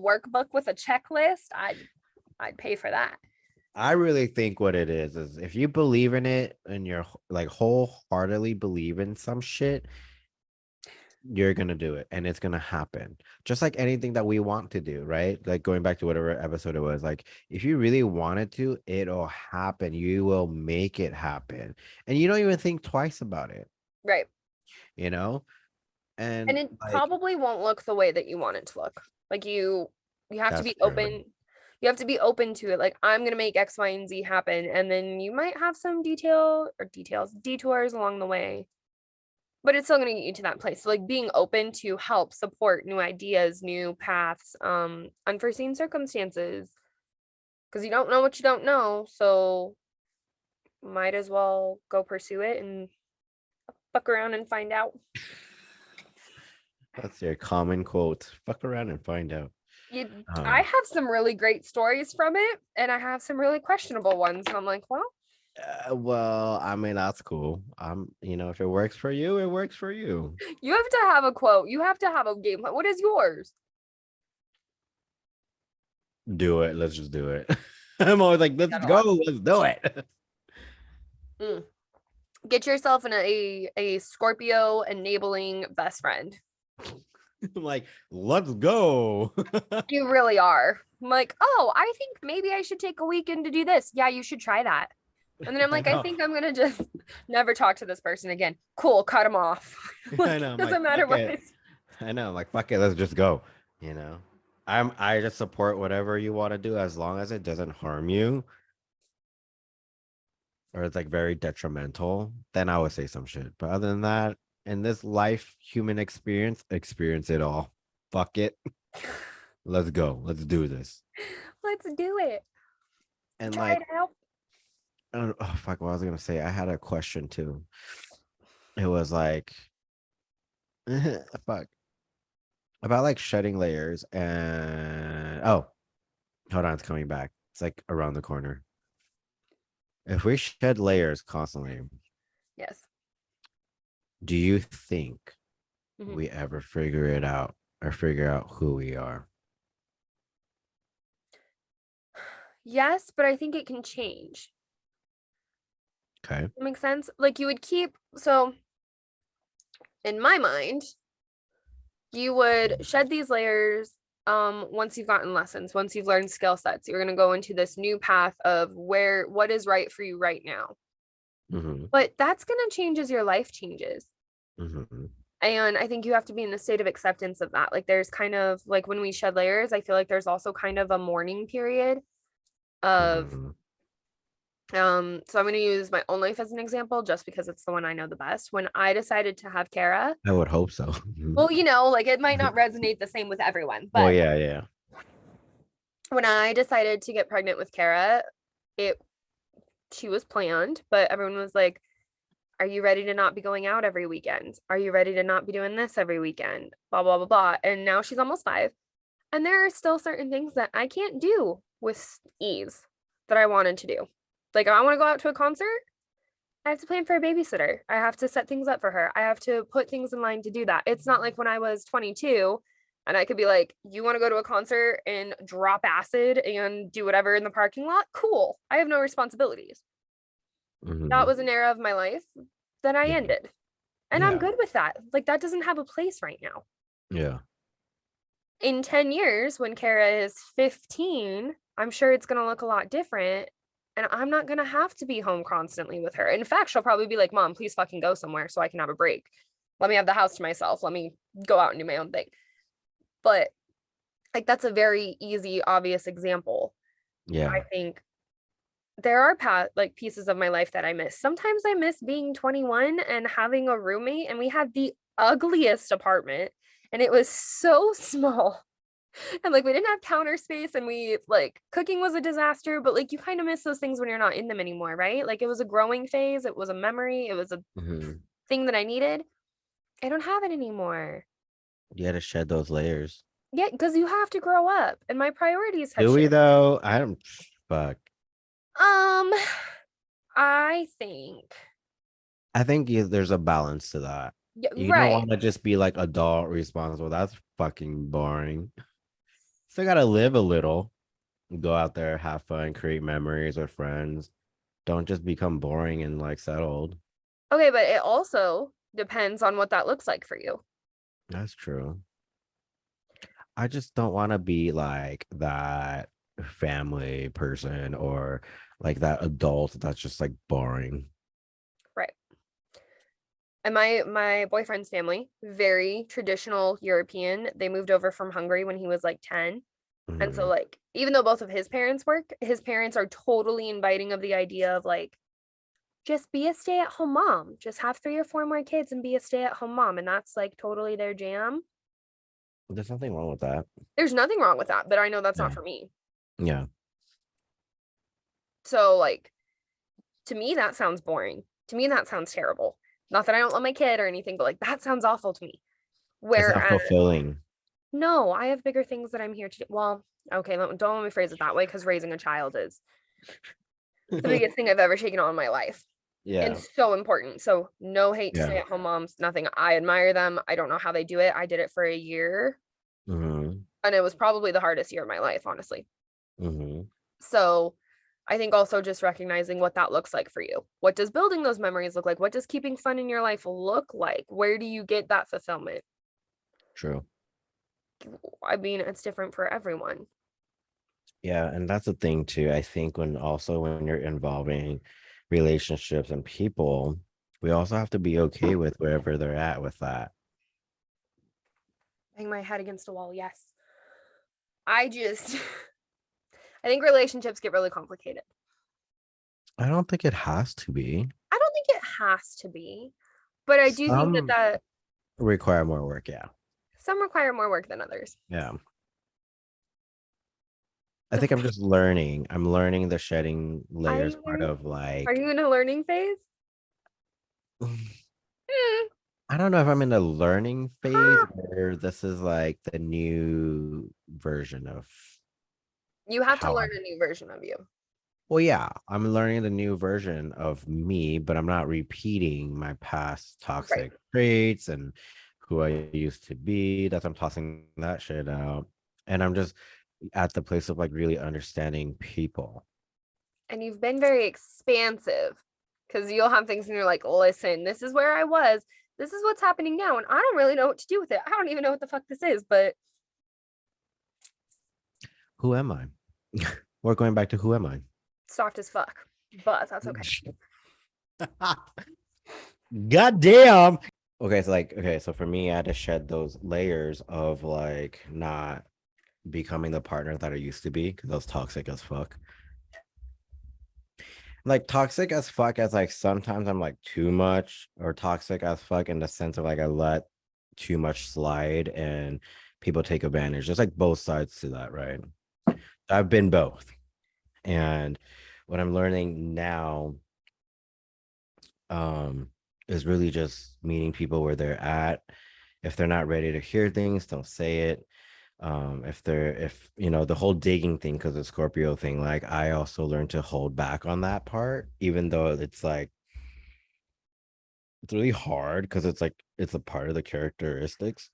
workbook with a checklist. I'd pay for that. I really think what it is if you believe in it and you're like wholeheartedly believe in some shit, you're gonna do it and it's gonna happen. Just like anything that we want to do, right? Like going back to whatever episode it was, like if you really wanted to, it'll happen. You will make it happen. And you don't even think twice about it, Right. you know? And And it like probably won't look the way that you want it to look. Like you have to that's be true. open. You have to be open to it. Like I'm gonna make X, Y, and Z happen. And then you might have some detours along the way. But it's still gonna get you to that place. So like being open to help support new ideas, new paths, unforeseen circumstances. Because you don't know what you don't know. So might as well go pursue it and fuck around and find out. That's your common quote. Fuck around and find out. I have some really great stories from it, and I have some really questionable ones. And I'm like, well, well, I mean, that's cool. If it works for you, it works for you. you have to have a quote. You have to have a game plan. What is yours? Do it. Let's just do it. I'm always like, let's go. Let's do it. Get yourself a Scorpio enabling best friend. I'm like, let's go. You really are. I'm like, oh, I think maybe I should take a weekend to do this. Yeah, you should try that. And then I'm like, I think I'm gonna just never talk to this person again. Cool, cut them off. I Like, know. it I'm doesn't like, matter fuck what it. I know. I'm like, fuck it. Let's just go. You know, I just support whatever you want to do as long as it doesn't harm you or it's like very detrimental. Then I would say some shit. But other than that, in this life, human experience it all. Fuck it. Let's go. Let's do this. Let's do it. And Try like, it out. oh fuck, what I was gonna say. I had a question too. It was like, fuck, about like shedding layers and hold on, it's coming back. It's like around the corner. If we shed layers constantly, Yes. do you think Mhm. we ever figure it out or figure out who we are? Yes, but I think it can change. Okay. That makes sense? Like you would keep, so in my mind, you would shed these layers once you've gotten lessons, once you've learned skill sets. You're going to go into this new path of what is right for you right now. Mm-hmm. But that's going to change as your life changes. Mm-hmm. And I think you have to be in the state of acceptance of that. Like there's kind of like when we shed layers, I feel like there's also kind of a mourning period of Mm-hmm. so I'm going to use my own life as an example just because it's the one I know the best. When I decided to have Kara, I would hope so. well, like it might not resonate the same with everyone, Well, but yeah. when I decided to get pregnant with Kara, she was planned, but everyone was like, are you ready to not be going out every weekend? Are you ready to not be doing this every weekend? Blah, blah, blah, blah. And now she's almost 5. And there are still certain things that I can't do with ease that I wanted to do. Like if I want to go out to a concert, I have to plan for a babysitter. I have to set things up for her. I have to put things in line to do that. It's not like when I was 22 and I could be like, you want to go to a concert and drop acid and do whatever in the parking lot? Cool. I have no responsibilities. Mm-hmm. That was an era of my life that I Yeah. ended. And I'm good with that. Like that doesn't have a place right now. Yeah. In 10 years, when Kara is 15, I'm sure it's going to look a lot different. And I'm not going to have to be home constantly with her. In fact, she'll probably be like, Mom, please fucking go somewhere so I can have a break. Let me have the house to myself. Let me go out and do my own thing. But like, that's a very easy, obvious example. Yeah. I think there are pieces of my life that I miss. Sometimes I miss being 21 and having a roommate, and we had the ugliest apartment and it was so small. And like we didn't have counter space and we like cooking was a disaster, but like you kind of miss those things when you're not in them anymore, right? Like it was a growing phase, it was a memory, it was a thing that I needed. I don't have it anymore. You had to shed those layers. Yeah, because you have to grow up and my priorities have Do we shifted. though? I don't fuck. I think there's a balance to that. yeah, You don't want to just be like adult responsible. That's fucking boring. Still gotta live a little. Go out there, have fun, create memories with friends. Don't just become boring and like settled. Okay, but it also depends on what that looks like for you. That's true. I just don't want to be like that family person or like that adult that's just like boring. Right. And my boyfriend's family, very traditional European. They moved over from Hungary when he was like 10. And so like even though both of his parents work, his parents are totally inviting of the idea of like just be a stay-at-home mom. Just have 3 or 4 more kids and be a stay-at-home mom. And that's like totally their jam. There's nothing wrong with that. There's nothing wrong with that, but I know that's not for me. Yeah. So like to me, that sounds boring. To me, that sounds terrible. Not that I don't love my kid or anything, but like that sounds awful to me. It's not fulfilling. No, I have bigger things that I'm here to do. Well, okay, don't let me phrase it that way because raising a child is the biggest thing I've ever taken on in my life. Yeah. And so important. So no hate to stay-at-home moms, nothing. I admire them. I don't know how they do it. I did it for a year. And it was probably the hardest year of my life, honestly. So I think also just recognizing what that looks like for you. What does building those memories look like? What does keeping fun in your life look like? Where do you get that fulfillment? True. I mean, it's different for everyone. Yeah, and that's the thing too. I think when you're involving relationships and people, we also have to be okay with wherever they're at with that. Bang my head against a wall, yes. I think relationships get really complicated. I don't think it has to be. I don't think it has to be, but I do think that require more work, yeah. Some require more work than others. Yeah. I think I'm just learning. I'm learning the shedding layers part of like. Are you in a learning phase? I don't know if I'm in a learning phase or this is like the new version of. You have to learn a new version of you. Well, yeah, I'm learning the new version of me, but I'm not repeating my past toxic traits and who I used to be. That's I'm tossing that shit out. And I'm just at the place of like really understanding people. And you've been very expansive because you'll have things and you're like, listen, this is where I was. This is what's happening now. And I don't really know what to do with it. I don't even know what the fuck this is, but. Who am I? We're going back to who am I? Soft as fuck, but that's okay. God damn. Okay, so for me, I had to shed those layers of like not becoming the partner that I used to be because I was toxic as fuck. Like toxic as fuck as like sometimes I'm like too much, or toxic as fuck in the sense of like I let too much slide and people take advantage. There's like both sides to that, right? I've been both. And what I'm learning now is really just meeting people where they're at. If they're not ready to hear things, don't say it. If you know the whole digging thing, because the Scorpio thing, like I also learned to hold back on that part, even though it's like it's really hard because it's like it's a part of the characteristics.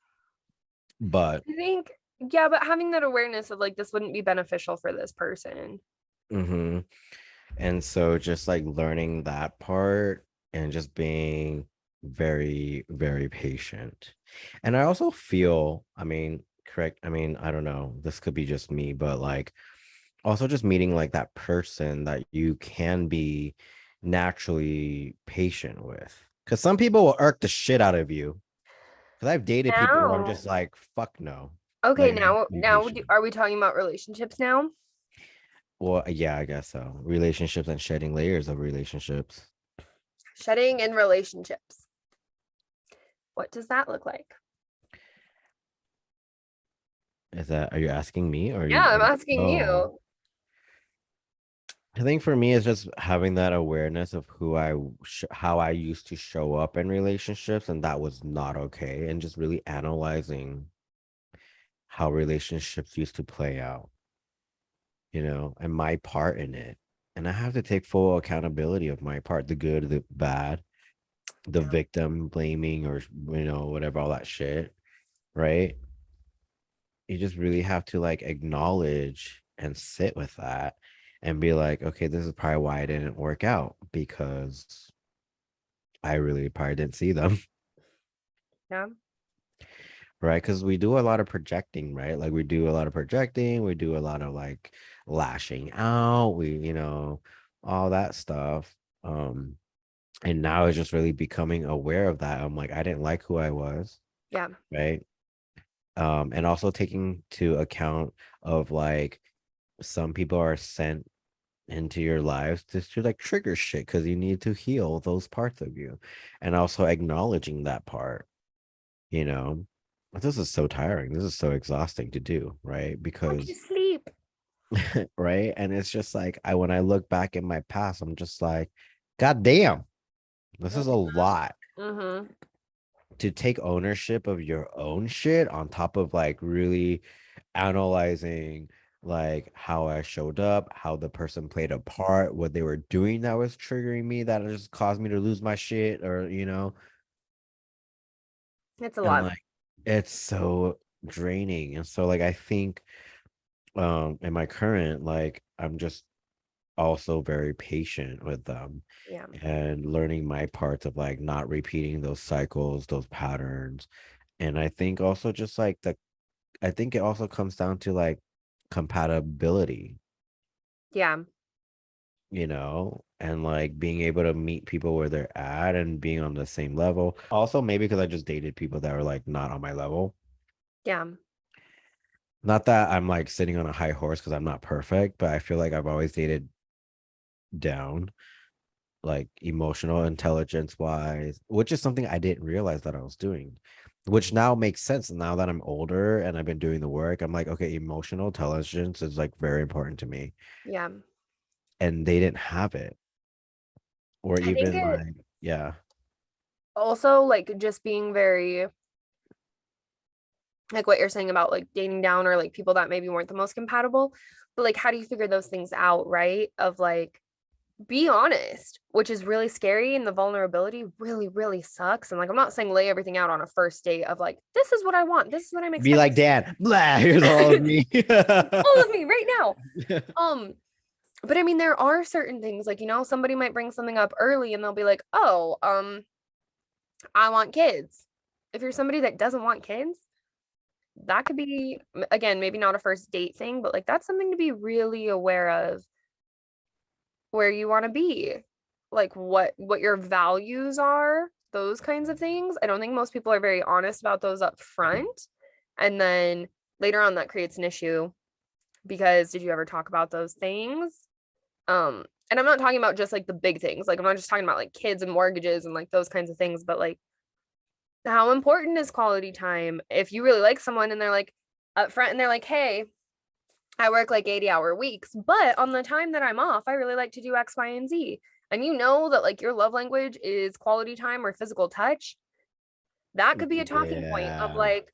But I think, yeah, but having that awareness of like this wouldn't be beneficial for this person. And so just like learning that part and just being very, very patient. And I also feel, I mean, correct, I mean, I don't know, this could be just me, but like also just meeting like that person that you can be naturally patient with. Because some people will irk the shit out of you. Because I've dated people who I'm just like, fuck no. Okay, Like, now are we talking about relationships now? Well, yeah, I guess so. Relationships and shedding layers of relationships. Shedding in relationships. What does that look like? Are you asking me or yeah, I'm asking you. I think for me, it's just having that awareness of how I used to show up in relationships, and that was not okay, and just really analyzing how relationships used to play out, you know, and my part in it. And I have to take full accountability of my part, the good, the bad, the victim blaming, or you know, whatever, all that shit, right? You just really have to like acknowledge and sit with that and be like, okay, this is probably why it didn't work out, because I really probably didn't see them. Yeah. Right, because we do a lot of projecting, right? Like we do a lot of projecting, we do a lot of like lashing out, you know, all that stuff. And now it's just really becoming aware of that. I'm like, I didn't like who I was. Yeah. Right. And also taking to account of like some people are sent into your lives just to like trigger shit because you need to heal those parts of you, and also acknowledging that part, you know. This is so tiring, this is so exhausting to do, right? Because sleep. right, and it's just like when I look back in my past, I'm just like, god damn, this is a lot. To take ownership of your own shit on top of like really analyzing like how I showed up, how the person played a part, what they were doing that was triggering me, that just caused me to lose my shit, or you know. It's a lot. Like it's so draining. And so like I think in my current, like I'm just also very patient with them. Yeah. And learning my parts of like not repeating those cycles, those patterns. And I think also just like I think it also comes down to like compatibility, Yeah. and like being able to meet people where they're at and being on the same level. Also, maybe because I just dated people that were like not on my level. Yeah. Not that I'm like sitting on a high horse because I'm not perfect, but I feel like I've always dated down, like emotional intelligence wise, which is something I didn't realize that I was doing, which now makes sense now that I'm older and I've been doing the work. I'm like, okay, emotional intelligence is like very important to me. Yeah. And they didn't have it. Or I think even it like, yeah. also like just being very like what you're saying about like dating down or like people that maybe weren't the most compatible. But like how do you figure those things out, right? Of like be honest, which is really scary and the vulnerability really, really sucks. And like I'm not saying lay everything out on a first date of like, this is what I want, this is what I'm Be expecting. like, Dan, blah, here's all of me. All of me right now. But I mean, there are certain things like, somebody might bring something up early and they'll be like, oh, I want kids. If you're somebody that doesn't want kids, that could be, again, maybe not a first date thing, but like that's something to be really aware of where you want to be, like what your values are, those kinds of things. I don't think most people are very honest about those up front. And then later on that creates an issue because did you ever talk about those things? And I'm not talking about just like the big things. Like I'm not just talking about like kids and mortgages and like those kinds of things, but like how important is quality time? If you really like someone and they're like up front and they're like, hey, I work like 80-hour weeks, but on the time that I'm off, I really like to do X, Y, and Z. And you know that like your love language is quality time or physical touch. That could be a talking point of Yeah. like,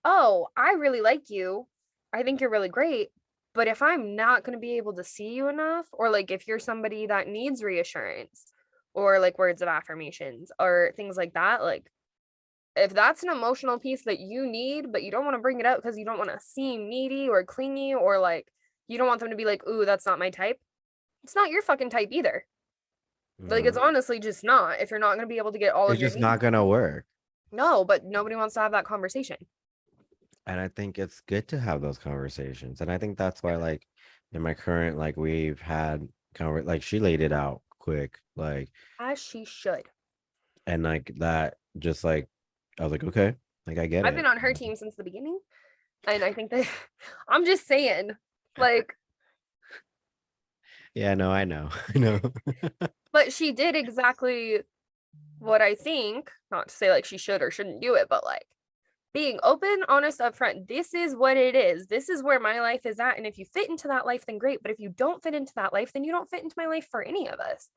oh, I really like you. I think you're really great. But if I'm not going to be able to see you enough, or like if you're somebody that needs reassurance or like words of affirmations or things like that, like if that's an emotional piece that you need, but you don't want to bring it up because you don't want to seem needy or clingy or like you don't want them to be like, ooh, that's not my type. It's not your fucking type either. Like it's honestly just not if you're not going to be able to get all of It's your just needs. not gonna work. No, but nobody wants to have that conversation. And I think it's good to have those conversations. And I think that's why, like, in my current, like, we've had like she laid it out quick, like, As she should. and like that, just like I was like, okay, like I get I've been it. on her team since the beginning. And I think that I'm just saying, like, Yeah, no, I know. I know. but she did exactly what I think, not to say like she should or shouldn't do it, but like being open, honest, upfront. This is what it is. This is where my life is at. And if you fit into that life, then great. But if you don't fit into that life, then you don't fit into my life for any of us.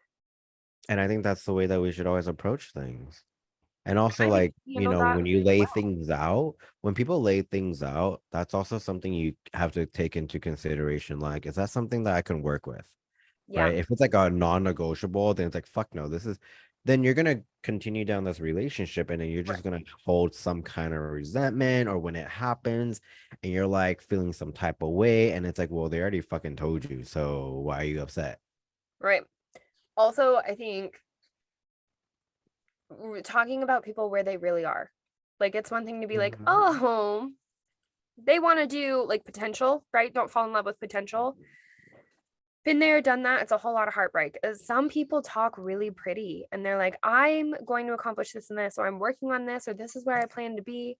And I think that's the way that we should always approach things. And also, I think like, she handled that when you really lay well. things out, when people lay things out, that's also something you have to take into consideration. Like, is that something that I can work with? Yeah. Right? If it's like a non-negotiable, then it's like, fuck no, then you're gonna continue down this relationship and then you're Right. just gonna hold some kind of resentment, or when it happens and you're like feeling some type of way, and it's like, well, they already fucking told you, so why are you upset? Right. Also, I think talking about people where they really are. Like it's one thing to be like, Mhm. oh, they want to do like potential, right? Don't fall in love with potential. Been there, done that. It's a whole lot of heartbreak. Some people talk really pretty and they're like, I'm going to accomplish this and this, or I'm working on this, or this is where I plan to be.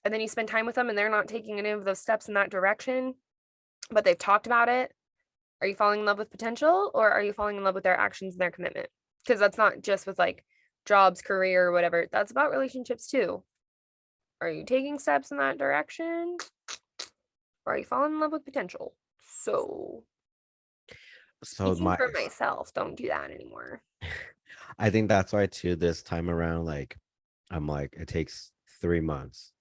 And then you spend time with them and they're not taking any of those steps in that direction, but they've talked about it. Are you falling in love with potential or are you falling in love with their actions and their commitment? Because that's not just with like jobs, career, or whatever. That's about relationships too. Are you taking steps in that direction? Or are you falling in love with potential? So So speaking for myself, don't do that anymore. I think that's why too this time around, like, I'm like, it takes 3 months.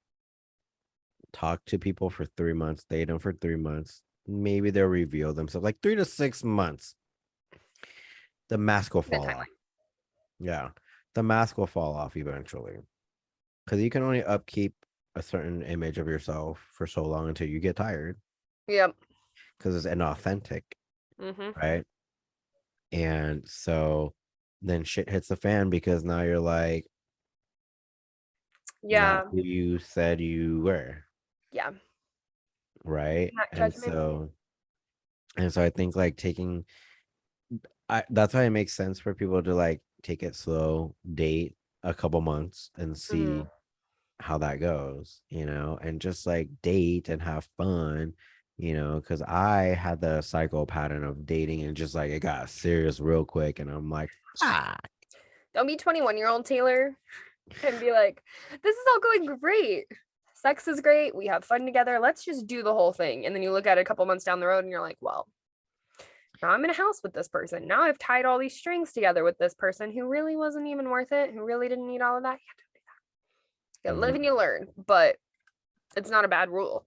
Talk to people for 3 months, date them for 3 months. Maybe they'll reveal themselves like 3 to 6 months. The mask will Good fall timeline. off. Yeah. The mask will fall off eventually. Because you can only upkeep a certain image of yourself for so long until you get tired. Yep. Because it's inauthentic. Mm-hmm. Right. And so then shit hits the fan because now you're like Yeah. not who you said you were. Yeah. right? Not And judgmental. so I think like that's why it makes sense for people to like take it slow, date a couple months and Mhm. see how that goes, and just like date and have fun, because I had the cycle pattern of dating and just like it got serious real quick. And I'm like, Don't be 21-year-old Taylor and be like, this is all going great. Sex is great. We have fun together. Let's just do the whole thing. And then you look at it a couple months down the road and you're like, well, now I'm in a house with this person. Now I've tied all these strings together with this person who really wasn't even worth it, who really didn't need all of that. You live and you learn, but it's not a bad rule.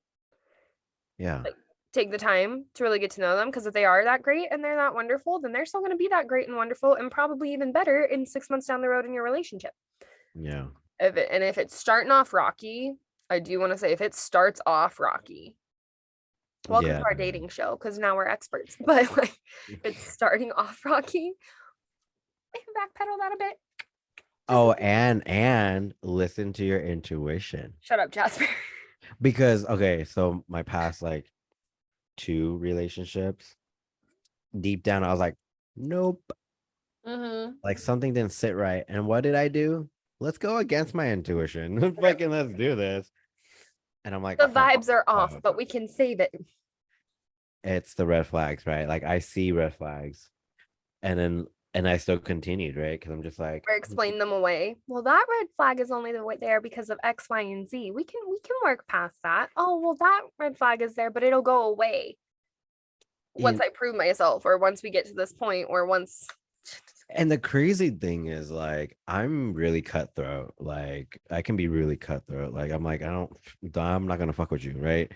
Yeah. Like, take the time to really get to know them, because if they are that great and they're that wonderful, then they're still going to be that great and wonderful and probably even better in 6 months down the road in your relationship. Yeah. If it's starting off rocky, I do want to say, if it starts off rocky, welcome to our dating show, because now we're experts. But like, if it's starting off rocky, backpedal that a bit. And listen to your intuition. Shut up, Jasper. Because okay, so my past like 2 relationships, deep down I was like, nope. Like something didn't sit right. And what did I do? Let's go against my intuition. Fucking let's do this. And I'm like, The vibes are off, but we can save it. It's the red flags, right? Like I see red flags. And I still continued, right? Because I'm just like, or explain them away. Well, that red flag is only the way there because of X, Y, and Z. We can work past that. Oh, well, that red flag is there, but it'll go away once I prove myself, or once we get to this point, or once. And the crazy thing is, like, I'm really cutthroat. Like, I can be really cutthroat. Like, I'm like, I'm not gonna fuck with you, right?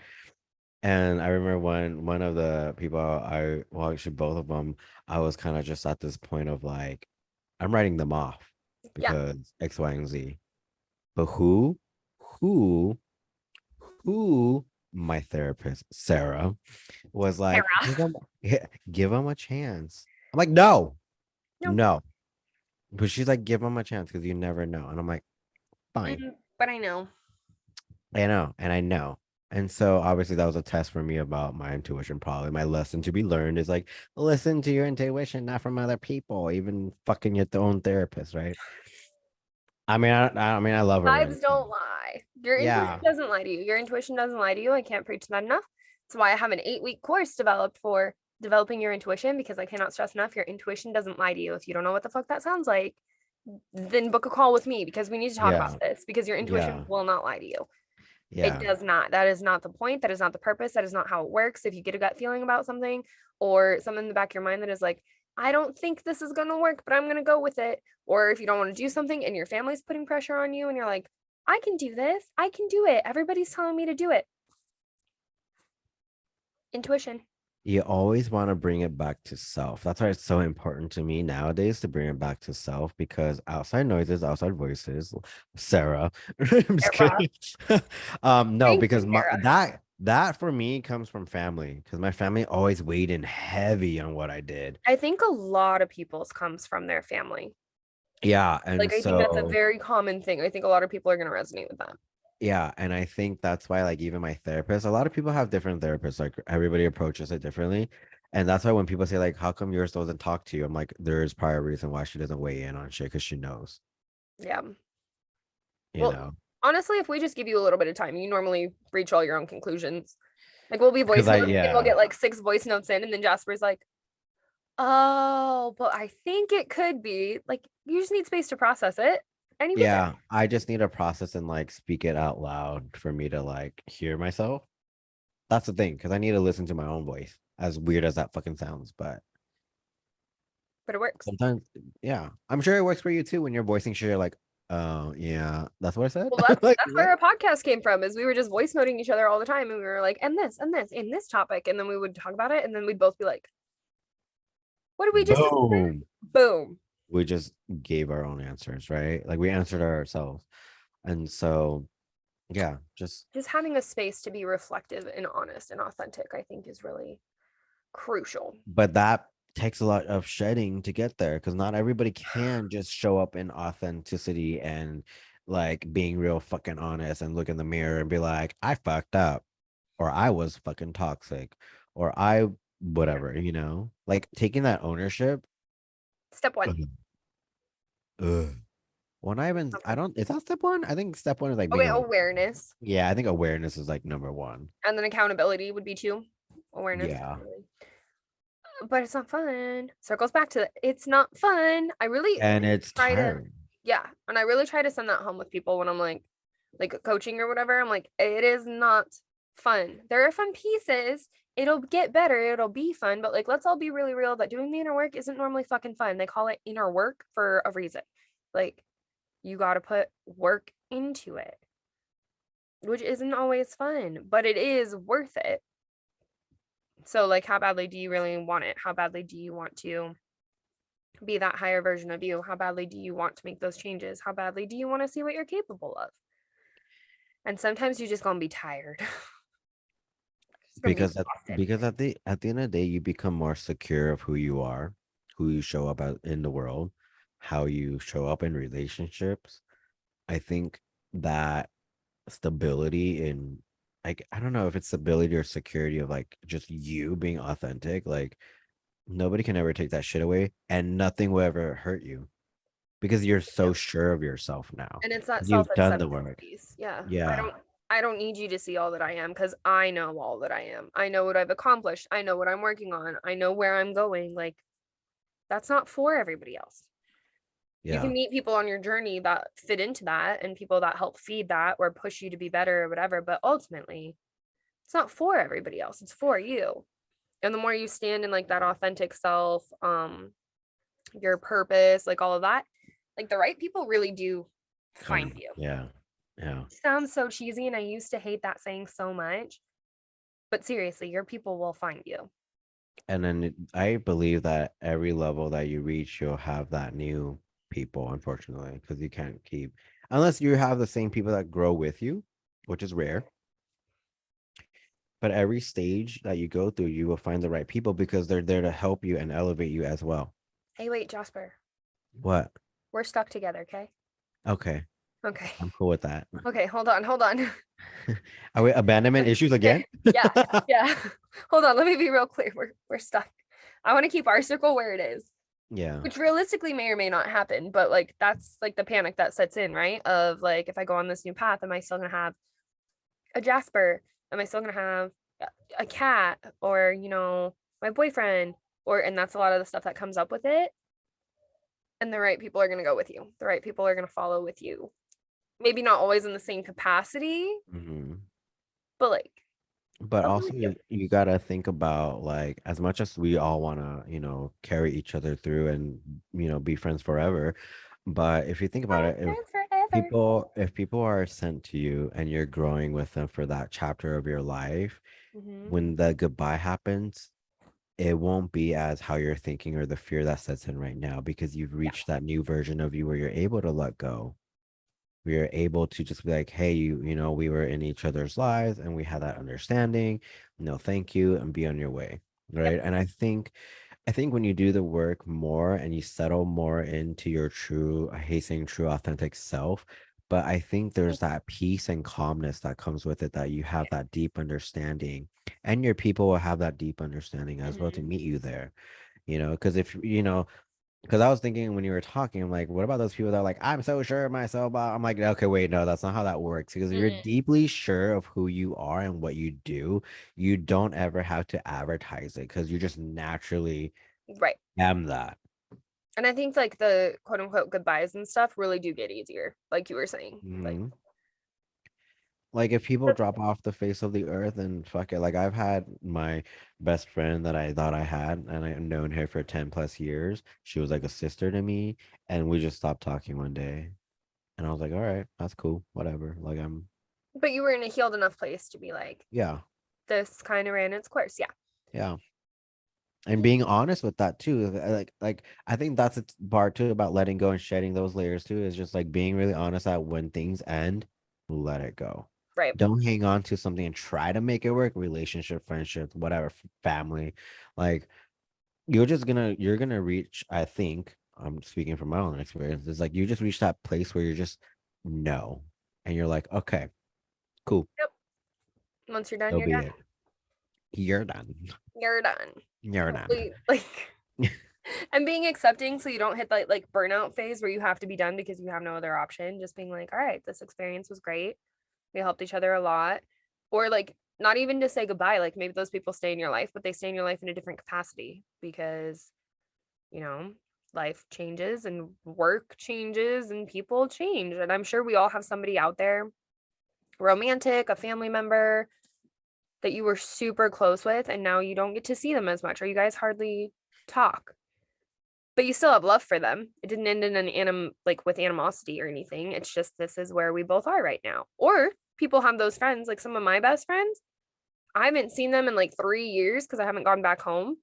And I remember when one of the people well, actually both of them, I was kind of just at this point of like, I'm writing them off because X, Y, and Z. But who, my therapist, Sarah, was like, give him a chance. I'm like, no. But she's like, give him a chance because you never know. And I'm like, fine. But I know. I know. And so obviously that was a test for me about my intuition. Probably my lesson to be learned is like, listen to your intuition, not from other people, even fucking your own therapist, right? I mean, I love her. Vibes don't lie. Your intuition doesn't lie to you. Your intuition doesn't lie to you. I can't preach that enough. That's why I have an 8-week course developed for developing your intuition, because I cannot stress enough, your intuition doesn't lie to you. If you don't know what the fuck that sounds like, then book a call with me, because we need to talk about this, because your intuition will not lie to you. It does not. That is not the point. That is not the purpose. That is not how it works. If you get a gut feeling about something, or something in the back of your mind that is like, I don't think this is going to work, but I'm going to go with it. Or if you don't want to do something and your family's putting pressure on you and you're like, I can do this. I can do it. Everybody's telling me to do it. Intuition. You always want to bring it back to self. That's why it's so important to me nowadays to bring it back to self, because outside noises, outside voices, Sarah. I'm just kidding. No, because that for me comes from family, because my family always weighed in heavy on what I did. I think a lot of people's comes from their family. Yeah. And like, I think that's a very common thing. I think a lot of people are going to resonate with that. Yeah. And I think that's why, like, even my therapist, a lot of people have different therapists, like everybody approaches it differently. And that's why when people say, like, how come yours doesn't talk to you? I'm like, there's probably a reason why she doesn't weigh in on shit, because she knows. Yeah. You know, honestly, if we just give you a little bit of time, you normally reach all your own conclusions. Like, we'll be voice notes, and we'll get like 6 voice notes in, and then Jasper's like, oh, but I think it could be like, you just need space to process it. I just need to process and like speak it out loud for me to like hear myself. That's the thing, because I need to listen to my own voice, as weird as that fucking sounds, but it works sometimes. Yeah, I'm sure it works for you too when you're voicing shit. You're like, oh yeah, that's what I said. Well, that's where our podcast came from, is we were just voice noting each other all the time, and we were like, and this in this topic, and then we would talk about it, and then we'd both be like, what did we just boom, we just gave our own answers, right? Like, we answered ourselves. And so yeah, just having a space to be reflective and honest and authentic, I think, is really crucial. But that takes a lot of shedding to get there, because not everybody can just show up in authenticity and like being real fucking honest and look in the mirror and be like, I fucked up. or I was fucking toxic, or I whatever, you know? Like taking that ownership. Step one. Ugh. Ugh. When I don't, is that step one? I think step one is like Okay, being awareness. yeah, I think awareness is like number one. And then accountability would be two. Awareness. Yeah. But it's not fun. So it goes back to it's not fun. I really And it's try to, tiring. yeah. And I really try to send that home with people when I'm like coaching or whatever. I'm like, it is not fun. There are fun pieces. It'll get better. It'll be fun. But like, let's all be really real that doing the inner work isn't normally fucking fun. They call it inner work for a reason. Like, you got to put work into it, which isn't always fun, but it is worth it. So, like, how badly do you really want it? How badly do you want to be that higher version of you? How badly do you want to make those changes? How badly do you want to see what you're capable of? And sometimes you just gonna be tired. Because at the end of the day, you become more secure of who you are, who you show up as in the world, how you show up in relationships. I think that stability in, like, I don't know if it's stability or security of like just you being authentic. Like nobody can ever take that shit away, and nothing will ever hurt you because you're so sure of yourself now. And it's that You've done the self-acceptance work. piece. Yeah. Yeah. I don't need you to see all that I am because I know all that I am. I know what I've accomplished. I know what I'm working on. I know where I'm going. Like, that's not for everybody else. You can Yeah. meet people on your journey that fit into that and people that help feed that or push you to be better or whatever. But ultimately, it's not for everybody else. It's for you. And the more you stand in like that authentic self, your purpose, like all of that, like the right people really do find you. Yeah. Yeah. It sounds so cheesy, and I used to hate that saying so much. But seriously, your people will find you. And then I believe that every level that you reach, you'll have that new people, unfortunately, because you can't keep, unless you have the same people that grow with you, which is rare. But every stage that you go through, you will find the right people because they're there to help you and elevate you as well. Hey, wait, Jasper. What? We're stuck together, okay? Okay. Okay. I'm cool with that. Okay, hold on. Are we abandonment issues again? Yeah, yeah. Hold on, let me be real clear. We're stuck. I want to keep our circle where it is. Yeah. Which realistically may or may not happen, but like that's like the panic that sets in, right? Of like, if I go on this new path, am I still gonna have a Jasper? Am I still gonna have a cat or my boyfriend? And that's a lot of the stuff that comes up with it. And the right people are gonna go with you. The right people are gonna follow with you. Maybe not always in the same capacity, but like. But also you gotta think about, like, as much as we all wanna, carry each other through and be friends forever. But if you think about it, if people are sent to you and you're growing with them for that chapter of your life, when the goodbye happens, it won't be as how you're thinking or the fear that sets in right now because you've reached that new version of you where you're able to let go. We are able to just be like, hey, we were in each other's lives and we had that understanding. No, thank you, and be on your way. Right. Yep. And I think when you do the work more and you settle more into your true, I hate saying true, authentic self, but I think there's that peace and calmness that comes with it, that you have that deep understanding, and your people will have that deep understanding as well to meet you there. Because because I was thinking when you were talking, I'm like, what about those people that are like, I'm so sure of myself? I'm like, okay, wait, no, that's not how that works. Because if you're deeply sure of who you are and what you do, you don't ever have to advertise it because you just naturally Right. am that. And I think like the quote unquote goodbyes and stuff really do get easier, like you were saying. Like if people drop off the face of the earth, and fuck it. Like I've had my best friend that I thought I had, and I've known her for 10 plus years. She was like a sister to me, and we just stopped talking one day. And I was like, all right, that's cool, whatever. Like But you were in a healed enough place to be like, yeah, this kind of ran its course. Yeah. yeah. And being honest with that too. Like I think that's a part too about letting go and shedding those layers too, is just like being really honest that when things end, let it go. Right. Don't hang on to something and try to make it work. Relationship, friendship, whatever, family. Like you're gonna reach, I think, I'm speaking from my own experience, it's like you just reach that place where you're just no. And you're like, okay, cool. Yep. Once you're done, So you're be done. it. You're done. You're done. You're done. Hopefully, like, and being accepting so you don't hit that like burnout phase where you have to be done because you have no other option. Just being like, all right, this experience was great. We helped each other a lot. Or like not even to say goodbye. Like maybe those people stay in your life, but they stay in your life in a different capacity because, you know, life changes and work changes and people change. And I'm sure we all have somebody out there, romantic, a family member that you were super close with, and now you don't get to see them as much, or you guys hardly talk. But you still have love for them. It didn't end in an with animosity or anything. It's just this is where we both are right now. Or people have those friends, like some of my best friends. I haven't seen them in like 3 years because I haven't gone back home.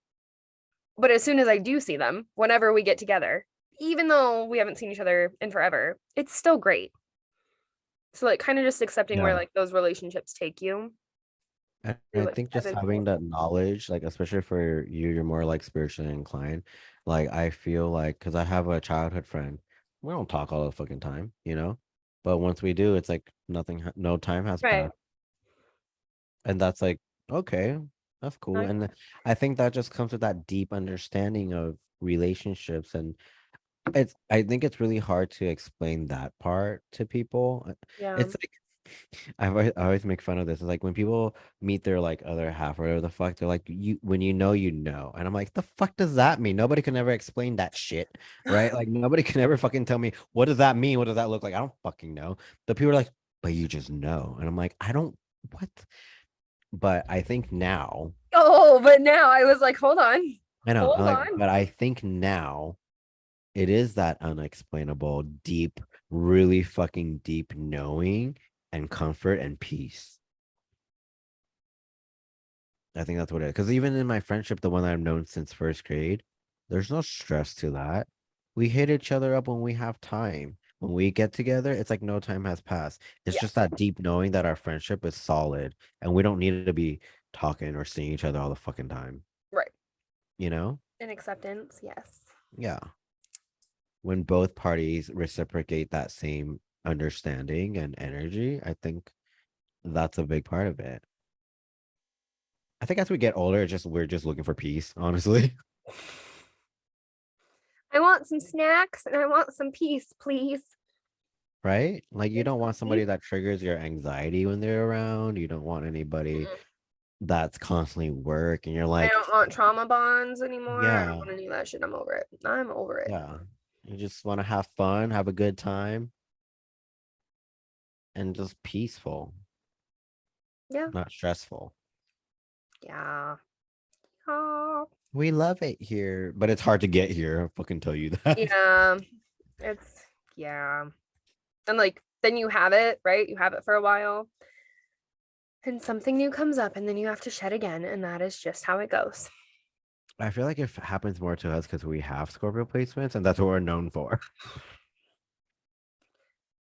But as soon as I do see them, whenever we get together, even though we haven't seen each other in forever, it's still great. So like kind of just accepting where Yeah. like those relationships take you. And Through I like think just ebb and having flow. that knowledge, like especially for you, you're more like spiritually inclined. Like I feel like because I have a childhood friend, we don't talk all the fucking time, you know? But once we do, it's like no time has Right. passed. And that's like, okay, that's cool. And I think that just comes with that deep understanding of relationships. And I think it's really hard to explain that part to people. Yeah. It's like I always make fun of this. It's like when people meet their like other half or whatever the fuck, they're like, you when you know. And I'm like, the fuck does that mean? Nobody can ever explain that shit, right? Like nobody can ever fucking tell me what does that mean? What does that look like? I don't fucking know. But people are like, but you just know. And I'm like, I don't what? But I think now, Oh, but now I was like, hold on. I know, Hold like, on. but I think now it is that unexplainable, deep, really fucking deep knowing and comfort and peace. I think that's what it is. Because even in my friendship, the one that I've known since first grade, there's no stress to that. We hit each other up when we have time. When we get together, it's like no time has passed. It's Yeah. just that deep knowing that our friendship is solid and we don't need to be talking or seeing each other all the fucking time. Right. You know? And acceptance. Yes. Yeah. When both parties reciprocate that same understanding and energy, I think that's a big part of it. I think as we get older, we're just looking for peace, honestly. I want some snacks and I want some peace, please. Right? Like you don't want somebody Peace. that triggers your anxiety when they're around. You don't want anybody Mm-mm. that's constantly work and you're I like, don't want trauma bonds anymore. I don't yeah, want any of that shit. I'm over it. I'm over it. yeah. You just want to have fun, have a good time, and just peaceful, Yeah. not stressful. Yeah. Oh. We love it here, but it's hard to get here. I'll fucking tell you that. Yeah. It's yeah. And like then you have it, right? You have it for a while. And something new comes up and then you have to shed again. And that is just how it goes. I feel like it happens more to us because we have Scorpio placements, and that's what we're known for.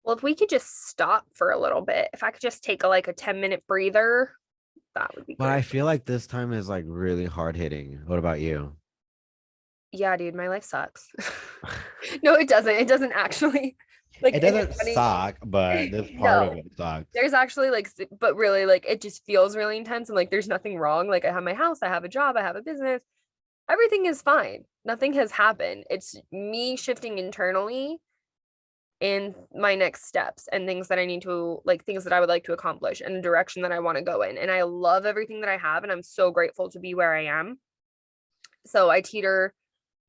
Well, if we could just stop for a little bit, if I could just take like a 10-minute breather, that would be But I great. feel like this time is like really hard hitting. What about you? Yeah, dude, my life sucks. No, it doesn't. It doesn't actually. Like, It and it's doesn't funny. suck, but this part of No, it sucks. there's actually like, but really, like, it just feels really intense and like there's nothing wrong. Like, I have my house, I have a job, I have a business. Everything is fine. Nothing has happened. It's me shifting internally in my next steps and things that I need to, like, things that I would like to accomplish and a direction that I want to go in. And I love everything that I have, and I'm so grateful to be where I am. So I teeter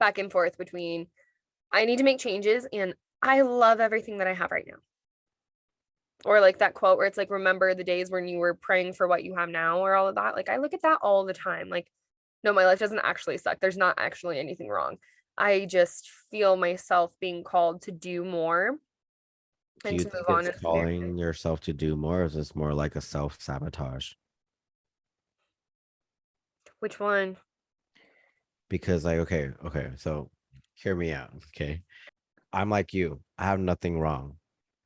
back and forth between I need to make changes and I love everything that I have right now. Or like that quote where it's like, remember the days when you were praying for what you have now, or all of that. Like, I look at that all the time. Like, no, my life doesn't actually suck. There's not actually anything wrong. I just feel myself being called to do more Do and you to move think on it's in this area. calling yourself to do more, or is this more like a self-sabotage? Which one? Because like, okay, so hear me out. Okay. I'm like you. I have nothing wrong.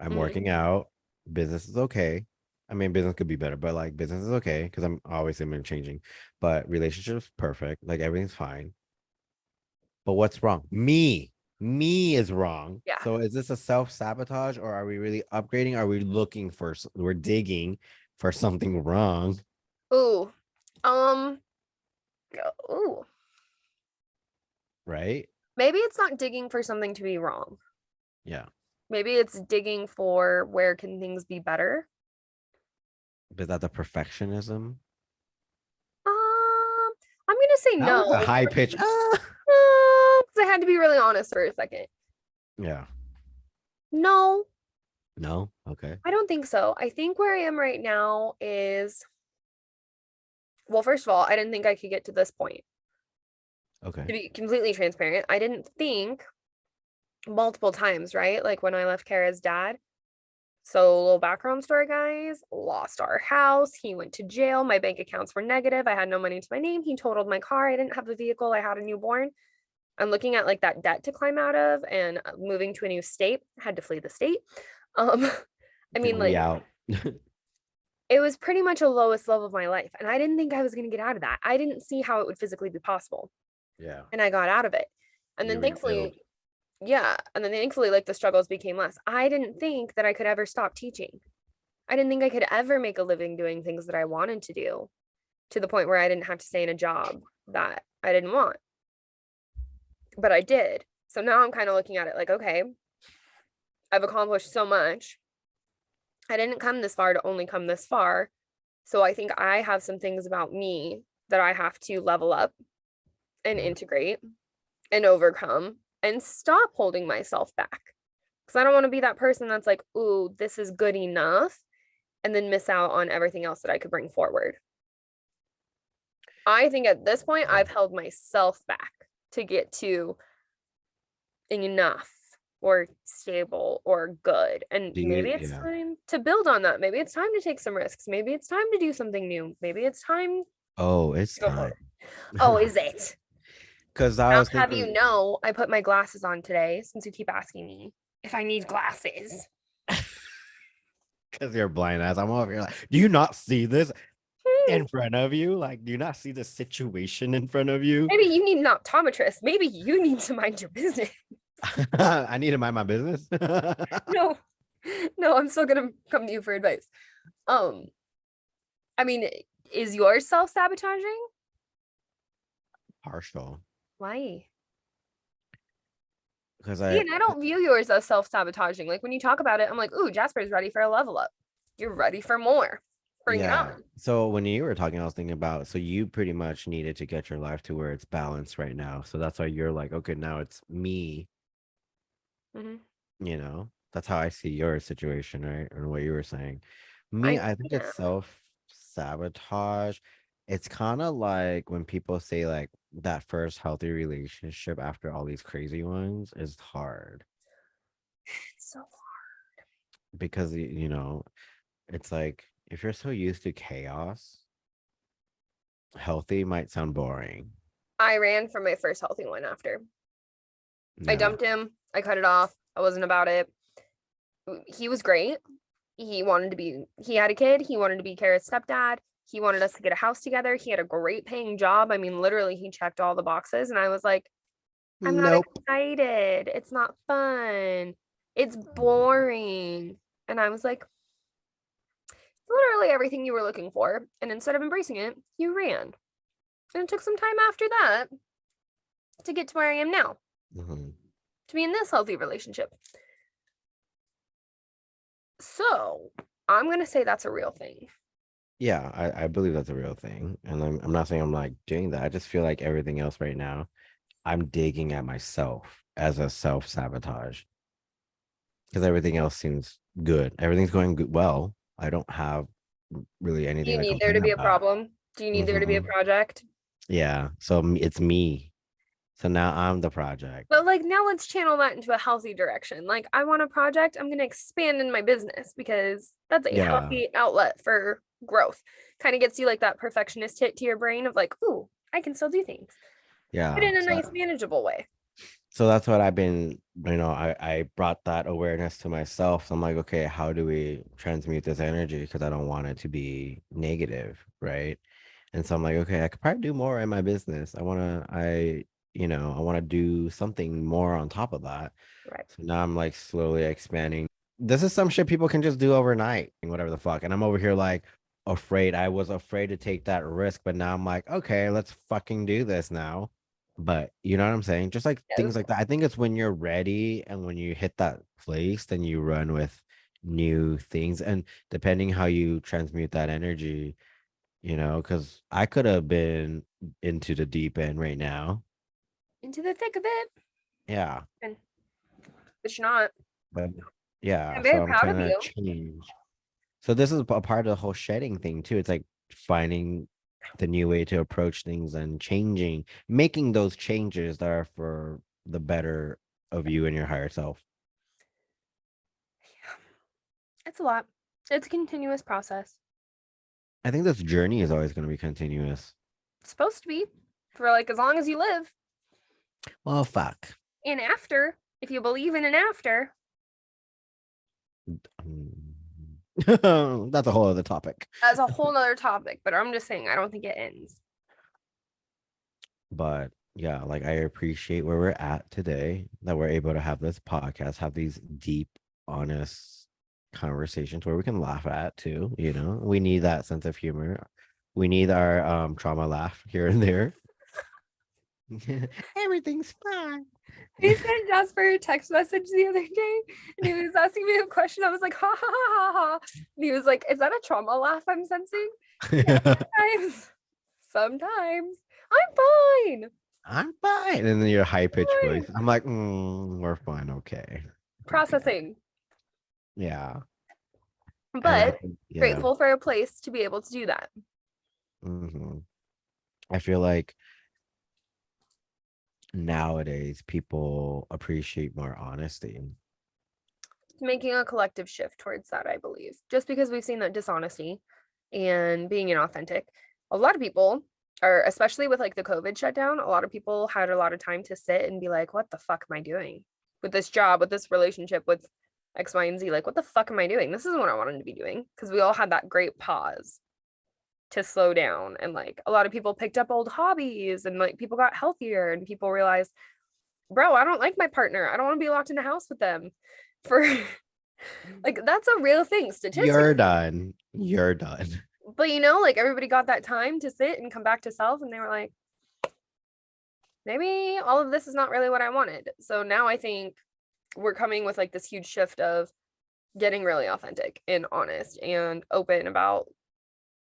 I'm Mm, working out. Business is okay. I mean, business could be better, but like business is okay because I'm always been changing. But relationships perfect. Like everything's fine. But what's wrong? Me is wrong. yeah. So is this a self-sabotage or are we really upgrading? Are we looking for we're digging for something wrong? Ooh. Ooh. Right? Maybe it's not digging for something to be wrong. Yeah. Maybe it's digging for where can things be better. Is that the perfectionism? I'm gonna say That no. was a high pitch. Ah! 'Cause I had to be really honest for a second. Yeah. No, No? Okay. I don't think so. I think where I am right now is, well, first of all, I didn't think I could get to this point. To Okay. be completely transparent, I didn't think multiple times, right? Like when I left Kara's dad. So, a little background story, guys. Lost our house. He went to jail. My bank accounts were negative. I had no money to my name. He totaled my car. I didn't have a vehicle. I had a newborn. I'm looking at like that debt to climb out of and moving to a new state. I had to flee the state. Um, I mean, We like, out. it was pretty much a lowest level of my life. And I didn't think I was going to get out of that. I didn't see how it would physically be possible. Yeah. And I got out of it. And You then rebuild. thankfully, yeah. And then thankfully, like the struggles became less. I didn't think that I could ever stop teaching. I didn't think I could ever make a living doing things that I wanted to do, to the point where I didn't have to stay in a job that I didn't want. But I did. So now I'm kind of looking at it like, okay, I've accomplished so much. I didn't come this far to only come this far. So I think I have some things about me that I have to level up and integrate and overcome and stop holding myself back. Because I don't want to be that person that's like, ooh, this is good enough, and then miss out on everything else that I could bring forward. I think at this point, I've held myself back to get to enough or stable or good. And maybe it's time to build on that. Maybe it's time to take some risks. Maybe it's time to do something new. Maybe it's time. Oh, it's time. Oh, is it? Because I was thinking, have you know, I put my glasses on today since you keep asking me if I need glasses. because you're blind ass. I'm over here like, do you not see this in front of you? Like, do you not see the situation in front of you? Maybe you need an optometrist. Maybe you need to mind your business. I need to mind my business. No, I'm still gonna come to you for advice. I mean, is yours self-sabotaging? Partial. Why? Because I don't view yours as self-sabotaging. Like when you talk about it, I'm like, ooh, Jasper's ready for a level up. You're ready for more. Bring it on. So when you were talking, I was thinking about, so you pretty much needed to get your life to where it's balanced right now. So that's why you're like, okay, now it's me. You know, that's how I see your situation, right? Or what you were saying. Me, I think it's self-sabotage. It's kind of like when people say like that first healthy relationship after all these crazy ones is hard. It's so hard. Because, you know, it's like if you're so used to chaos, healthy might sound boring. I ran from my first healthy one after. Yeah. I dumped him. I cut it off. I wasn't about it. He was great. He had a kid. He wanted to be Kara's stepdad. He wanted us to get a house together. He had a great paying job. I mean, literally, he checked all the boxes. And I was like, I'm not excited. It's not fun. It's boring. And I was like, it's literally everything you were looking for. And instead of embracing it, you ran. And it took some time after that to get to where I am now. To be in this healthy relationship. So I'm going to say that's a real thing. Yeah, I believe that's a real thing. And I'm not saying I'm like doing that. I just feel like everything else right now, I'm digging at myself as a self-sabotage. Because everything else seems good. Everything's going good. Well, I don't have really anything. Do you need there to be a problem? Do you need there to be a project? Yeah. So it's me. So now I'm the project. But like now let's channel that into a healthy direction. Like I want a project, I'm going to expand in my business because that's a healthy outlet for growth. Kind of gets you like that perfectionist hit to your brain of like, ooh, I can still do things. Yeah. But in a nice, manageable way. So that's what I've been, you know, I brought that awareness to myself. So I'm like, okay, how do we transmute this energy? Because I don't want it to be negative, right? And so I'm like, okay, I could probably do more in my business. I want to do something more on top of that. Right. So now I'm like slowly expanding. This is some shit people can just do overnight, whatever the fuck. And I'm over here like, afraid. I was afraid to take that risk, but now I'm like, okay, let's fucking do this now. But you know what I'm saying? Just like things Yes. like that. I think it's when you're ready and when you hit that place, then you run with new things. And depending how you transmute that energy, because I could have been into the deep end right now. Into the thick of it. Yeah. And but you're not. But yeah, I'm so very I'm proud trying of to you. change. So this is a part of the whole shedding thing too. It's like finding the new way to approach things and changing, making those changes that are for the better of you and your higher self. It's a lot. It's a continuous process. I think this journey is always going to be continuous. It's supposed to be for like as long as you live. Well, fuck. And after, if you believe in an after. That's a whole other topic. That's a whole nother topic, but I'm just saying I don't think it ends. But yeah, like I appreciate where we're at today, that we're able to have this podcast, have these deep, honest conversations where we can laugh at too. We need that sense of humor. We need our trauma laugh here and there. Everything's fine. I sent Jasper a text message the other day and he was asking me a question. I was like, ha ha ha ha ha. And he was like, is that a trauma laugh I'm sensing? Yeah, sometimes. I'm fine. I'm fine. And then your high pitched voice. I'm like, we're fine. Okay. Processing. Yeah. But grateful for a place to be able to do that. I feel like nowadays people appreciate more honesty. Making a collective shift towards that, I believe, just because we've seen that dishonesty and being inauthentic. A lot of people are, especially with like the COVID shutdown, a lot of people had a lot of time to sit and be like, what the fuck am I doing with this job, with this relationship, with X, Y, and Z? Like, what the fuck am I doing? This isn't what I wanted to be doing. Because we all had that great pause to slow down. And like a lot of people picked up old hobbies and like people got healthier and people realized, bro, I don't like my partner. I don't want to be locked in a house with them for like, that's a real thing statistically. You're done. But like everybody got that time to sit and come back to self and they were like, maybe all of this is not really what I wanted. So now I think we're coming with like this huge shift of getting really authentic and honest and open about,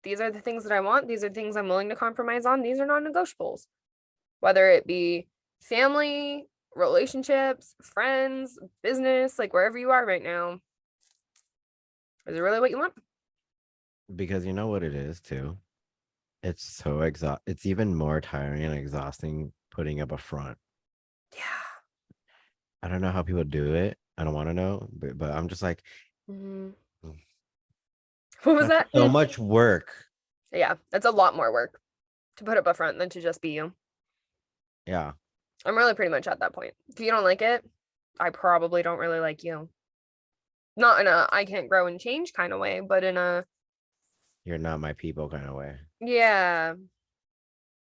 these are the things that I want. These are things I'm willing to compromise on. These are non-negotiables, whether it be family, relationships, friends, business, like wherever you are right now. Is it really what you want? Because you know what it is too. It's so it's even more tiring and exhausting putting up a front. Yeah. I don't know how people do it. I don't want to know, but I'm just like, what was that? So much work. Yeah, that's a lot more work to put up a front than to just be you. Yeah. I'm really pretty much at that point. If you don't like it, I probably don't really like you. Not in a I can't grow and change kind of way, but in a you're not my people kind of way. Yeah.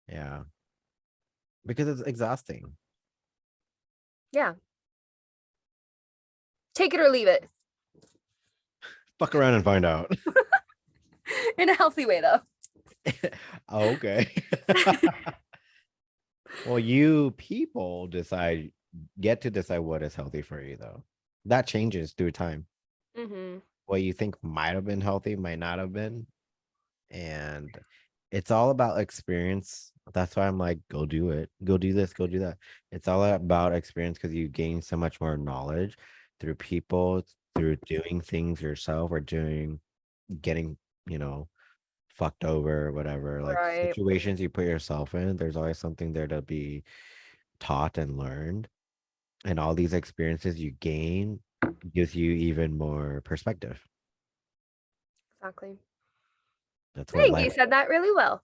Yeah. Because it's exhausting. Yeah. Take it or leave it. Fuck around and find out. In a healthy way, though. Oh, okay. Well, you people get to decide what is healthy for you, though. That changes through time. What you think might have been healthy might not have been. And it's all about experience. That's why I'm like, go do it. Go do this. Go do that. It's all about experience because you gain so much more knowledge through people, through doing things yourself or getting, fucked over or whatever. Like situations you put yourself in, there's always something there to be taught and learned. And all these experiences you gain gives you even more perspective. Exactly. That's I think you said that really well.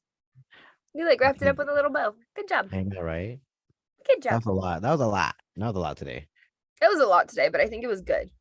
You wrapped it up with a little bow. Good job. I know, right? Good job. That was a lot. That was a lot. That was a lot today. It was a lot today, but I think it was good.